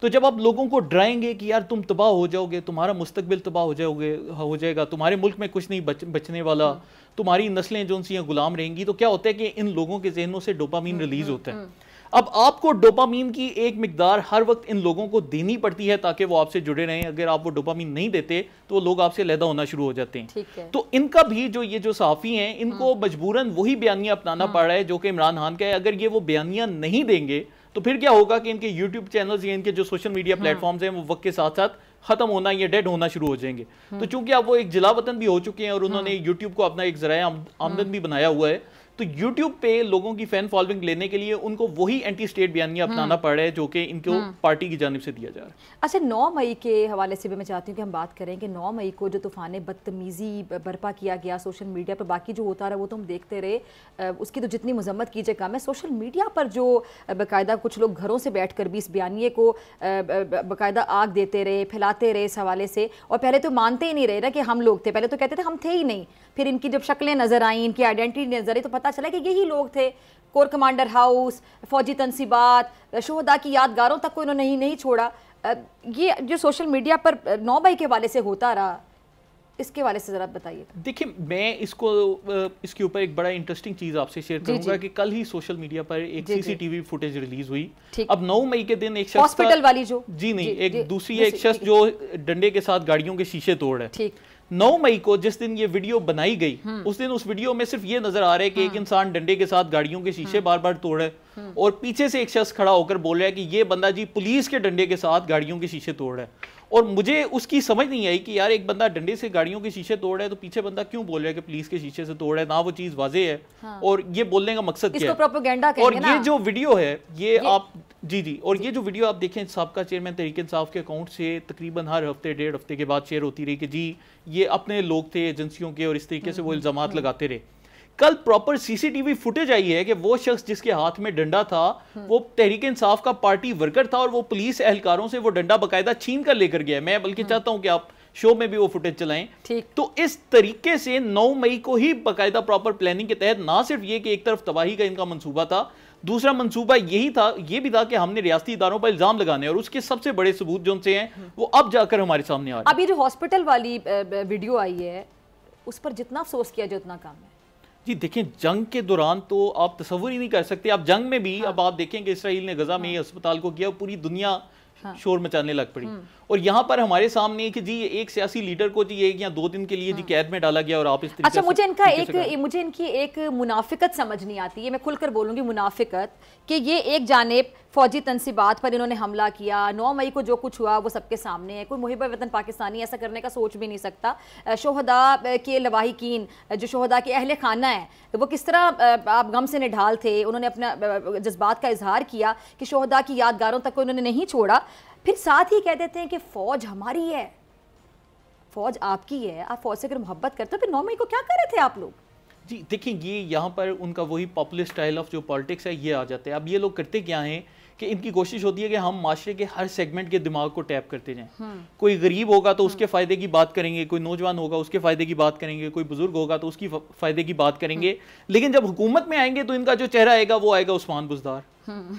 तो जब आप लोगों को डराएंगे कि यार तुम तबाह हो जाओगे, तुम्हारा मुस्तकबिल तबाह हो जाएगा, तुम्हारे मुल्क में कुछ नहीं बचने वाला, तुम्हारी नस्लें जो सी गुलाम रहेंगी, तो क्या होता है कि इन लोगों के जहनों से डोपामीन रिलीज होता है। अब आपको डोपामीन की एक मिकदार हर वक्त इन लोगों को देनी पड़ती है ताकि वो आपसे जुड़े रहें। अगर आप वो डोपामीन नहीं देते तो वो लोग आपसे अलहदा होना शुरू हो जाते हैं। तो इनका भी जो ये जो सहाफ़ी हैं, इनको मजबूरन वही बयानिया अपनाना पड़ रहा है जो कि इमरान खान का है। अगर ये वो बयानिया नहीं देंगे तो फिर क्या होगा कि इनके यूट्यूब चैनल्स या इनके जो सोशल मीडिया प्लेटफॉर्म्स हैं वो वक्त के साथ साथ खत्म होना या डेड होना शुरू हो जाएंगे। तो चूंकि अब वो एक जिला वतन भी हो चुके हैं और उन्होंने यूट्यूब को अपना एक ज़राए आमदन भी बनाया हुआ है, तो YouTube पे लोगों की फैन फॉलोइंग लेने के लिए उनको वही एंटी स्टेट बयानिया अपनाना पड़ रहा है जो कि इनको पार्टी की जानिब से दिया जा रहा है। अच्छा, 9 मई के हवाले से भी मैं चाहती हूँ कि हम बात करें कि 9 मई को जो तूफ़ान बदतमीज़ी बर्पा किया गया सोशल मीडिया पर, बाकी जो होता रहा वो तो हम देखते रहे, उसकी तो जितनी मजम्मत कीजिए कम है। सोशल मीडिया पर जो बाकायदा कुछ लोग घरों से बैठ कर भी इस बयानिए को बाकायदा आग देते रहे, फैलाते रहे इस हवाले से, और पहले तो मानते ही नहीं रहे ना कि हम लोग थे, पहले तो कहते थे हम थे ही नहीं। फिर इनकी जब शक्लें नज़र आई, इनकी आइडेंटिटी नज़र आई, तो पता चला कि यही लोग थे। कोर कमांडर हाउस, फौजी तनसीबात, शोहदा की यादगारों तक को इन्होंने नहीं छोड़ा। ये जो सोशल मीडिया पर 9 मई के हवाले से होता रहा, इसके हवाले से जरा बताइए। देखिए, मैं इसके ऊपर एक बड़ा इंटरेस्टिंग चीज़ आपसे शेयर करूंगा कि कल ही सोशल मीडिया पर एक CCTV फुटेज रिलीज हुई। अब 9 मई के दिन एक शख्स हॉस्पिटल वाली जो एक दूसरी एक शख्स जो डंडे के साथ गाड़ियों के शीशे तोड़ है। 9 मई को जिस दिन ये वीडियो बनाई गई, उस दिन उस वीडियो में सिर्फ ये नजर आ रहा है कि एक इंसान डंडे के साथ गाड़ियों के शीशे बार बार तोड़ है और पीछे से एक शख्स खड़ा होकर बोल रहा है कि ये बंदा जी पुलिस के डंडे के साथ गाड़ियों के शीशे तोड़ है। और मुझे उसकी समझ नहीं आई कि यार एक बंदा डंडे से गाड़ियों के शीशे तोड़ है तो पीछे बंदा क्यों बोल रहा है कि पुलिस के शीशे से तोड़ है, ना वो चीज वाजे है और ये बोलने का मकसद क्या है। और ये जो वीडियो है ये आप जी और ये जो वीडियो आप देखें साबका चेयरमैन तहरीक इंसाफ के अकाउंट से तकरीबन हर हफ्ते 1.5 हफ्ते के बाद शेयर होती रही कि जी ये अपने लोग थे एजेंसियों के और इस तरीके से वो इल्जामात लगाते रहे। कल प्रॉपर CCTV फुटेज आई है कि वो शख्स जिसके हाथ में डंडा था वो तहरीक इंसाफ का पार्टी वर्कर था और वो पुलिस एहलकारों से वो डंडा बाकायदा छीन कर लेकर गया। मैं बल्कि चाहता हूं कि आप शो में भी वो फुटेज चलाएं। तो इस तरीके से 9 मई को ही बाकायदा प्रॉपर प्लानिंग के तहत ना सिर्फ ये कि एक तरफ तबाही का इनका मंसूबा था, दूसरा मंसूबा ये भी था कि हमने रियासती इदारों पर इल्जाम लगाने और उसके सबसे बड़े सबूत जो उनसे हैं वो अब जाकर हमारे सामने आ रहे हैं। अब ये जो हॉस्पिटल वाली वीडियो आई है उस पर जितना अफसोस किया जाए उतना कम है। जी देखें, जंग के दौरान तो आप तस्वुर ही नहीं कर सकते। आप जंग में भी अब आप देखें कि इसराइल ने गजा में अस्पताल को किया, पूरी दुनिया शोर मचाने लग पड़ी और यहाँ पर हमारे सामने कि जी एक सियासी लीडर को जी 1 या 2 दिन के लिए जी कैद में डाला गया और आप इस तरीके अच्छा, से मुझे इनकी एक मुनाफिकत समझ नहीं आती है। मैं खुलकर बोलूंगी मुनाफिकत, कि ये एक जानिब फौजी तनसीबात पर इन्होंने हमला किया, 9 मई को जो कुछ हुआ वो सबके सामने है, कोई मुहिब वतन पाकिस्तानी ऐसा करने का सोच भी नहीं सकता। शोहदा के लवाहिकीन, जो शोहदा के अहले खाना है, वो किस तरह आप गम से निढाल थे, उन्होंने अपना जज्बात का इजहार किया कि शोहदा की यादगारों तक को उन्होंने नहीं छोड़ा। फिर साथ ही कह देते हैं कि फौज हमारी है, फौज आपकी है, आप फौज से अगर मोहब्बत करते हो, फिर 9 मई को क्या कर रहे थे आप लोग? जी देखिए, ये यहाँ पर उनका वही पॉपुलर स्टाइल ऑफ जो पॉलिटिक्स है ये आ जाते हैं। अब ये लोग करते क्या हैं कि इनकी कोशिश होती है कि हम माशरे के हर सेगमेंट के दिमाग को टैप करते जाएं। कोई गरीब होगा तो उसके फ़ायदे की बात करेंगे, कोई नौजवान होगा उसके फ़ायदे की बात करेंगे, कोई बुजुर्ग होगा तो उसकी फ़ायदे की बात करेंगे। लेकिन जब हुकूमत में आएंगे तो इनका जो चेहरा आएगा वो आएगा उस्मान बुज़दार,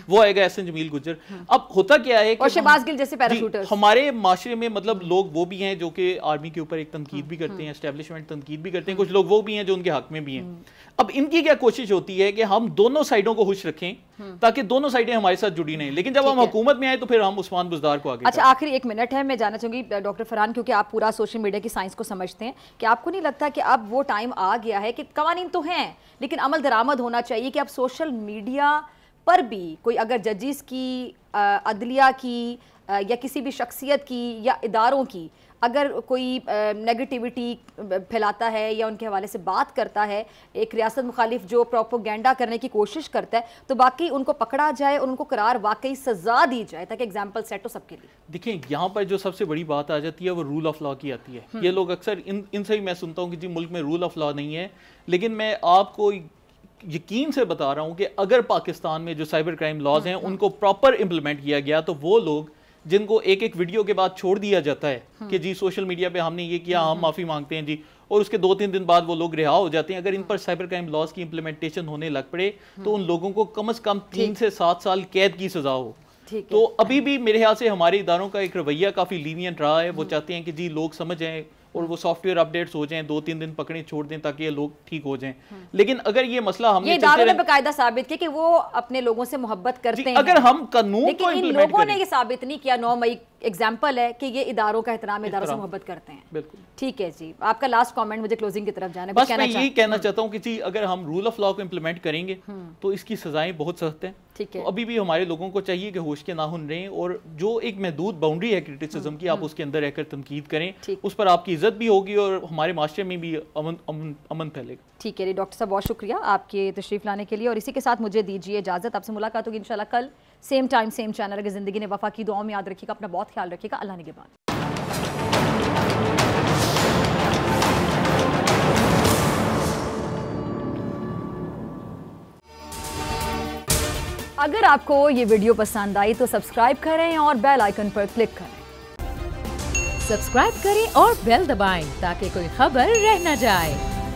वो आएगा एहसन जमील गुज्जर। अब होता क्या है और शहबाज गिल जैसे पैराशूटर्स। हमारे माशरे में मतलब लोग वो भी हैं जो कि आर्मी के ऊपर एक तनकीद भी करते हैं, एस्टेब्लिशमेंट तनकीद भी करते हैं, कुछ लोग वो भी हैं जो उनके हक में भी हैं। अब इनकी क्या कोशिश होती है कि हम दोनों साइडों को खुश रखें ताकि दोनों साइडें हमारे साथ जुड़ी नहीं, लेकिन जब हम हुकूमत में आए तो फिर हम उस्मान बुज़दार को आगे। अच्छा, आखिरी 1 मिनट है, मैं जानना चाहूंगी डॉक्टर फरहान, क्योंकि आप पूरा सोशल मीडिया की साइंस को समझते हैं, कि आपको नहीं लगता कि अब वो टाइम आ गया है कि कवानीन तो हैं लेकिन अमल दरामद होना चाहिए कि अब सोशल मीडिया पर भी कोई अगर जजिस की, अदलिया की, या किसी भी शख्सियत की या इदारों की अगर कोई नेगेटिविटी फैलाता है या उनके हवाले से बात करता है, एक रियासत मुखालिफ जो प्रोपोगेंडा करने की कोशिश करता है, तो बाकी उनको पकड़ा जाए और उनको करार वाकई सजा दी जाए ताकि एग्जाम्पल सेट हो सबके लिए। देखिए, यहाँ पर जो सबसे बड़ी बात आ जाती है वो रूल ऑफ लॉ की आती है। ये लोग अक्सर इनसे ही मैं सुनता हूँ कि जी मुल्क में रूल ऑफ लॉ नहीं है, लेकिन मैं आपको यकीन से बता रहा हूँ कि अगर पाकिस्तान में जो साइबर क्राइम लॉज हैं उनको प्रॉपर इम्प्लीमेंट किया गया तो वो लोग जिनको एक एक वीडियो के बाद छोड़ दिया जाता है कि जी सोशल मीडिया पे हमने ये किया, हम माफ़ी मांगते हैं जी, और उसके 2-3 दिन बाद वो लोग रिहा हो जाते हैं, अगर इन पर साइबर क्राइम लॉज की इम्प्लीमेंटेशन होने लग पड़े तो उन लोगों को कम से कम 3 से 7 साल कैद की सजा हो। तो अभी भी मेरे ख्याल से हमारे इदारों का एक रवैया काफ़ी लीनियंट रहा है। वो चाहते हैं कि जी लोग समझ जाएं और वो सॉफ्टवेयर अपडेट्स हो जाएं, 2-3 दिन पकड़े छोड़ दें ताकि ये लोग ठीक हो जाएं। लेकिन अगर ये मसला हमने इदारों ने बाकायदा साबित किया कि वो अपने लोगों से मोहब्बत करते हैं, अगर हम कानून लेकिन को इन लोगों ने ये साबित नहीं किया। 9 मई एग्जाम्पल है कि ये इदारों का एहतराम, इदारों से मोहब्बत करते हैं। बिल्कुल ठीक है जी, आपका लास्ट कमेंट, मुझे क्लोजिंग की तरफ जाना है। बस मैं यही कहना चाहता हूँ कि जी अगर हम रूल ऑफ लॉ को इम्प्लीमेंट करेंगे तो इसकी सजाएं बहुत सख्त हैं। ठीक है, तो अभी भी हमारे लोगों को चाहिए कि होश के नाखुन रहें और जो एक महदूद बाउंड्री है क्रिटिसिज्म की, आप उसके अंदर रहकर तनकीद करें, उस पर आपकी इज्जत भी होगी और हमारे माशरे में भी अमन फैलेगा। ठीक है डॉक्टर साहब, बहुत शुक्रिया आपके तशरीफ लाने के लिए, और इसी के साथ मुझे दीजिए इजाज़त। आपसे मुलाकात होगी इंशाल्लाह कल सेम टाइम सेम चैनल। अगर ज़िंदगी ने वफा की, दुआओं में याद रखिएगा, अपना बहुत ख्याल रखिएगा। अल्लाह निगहबान। अगर आपको ये वीडियो पसंद आई तो सब्सक्राइब करें और बेल आइकन पर क्लिक करें। सब्सक्राइब करें और बेल दबाएं ताकि कोई खबर रह न जाए।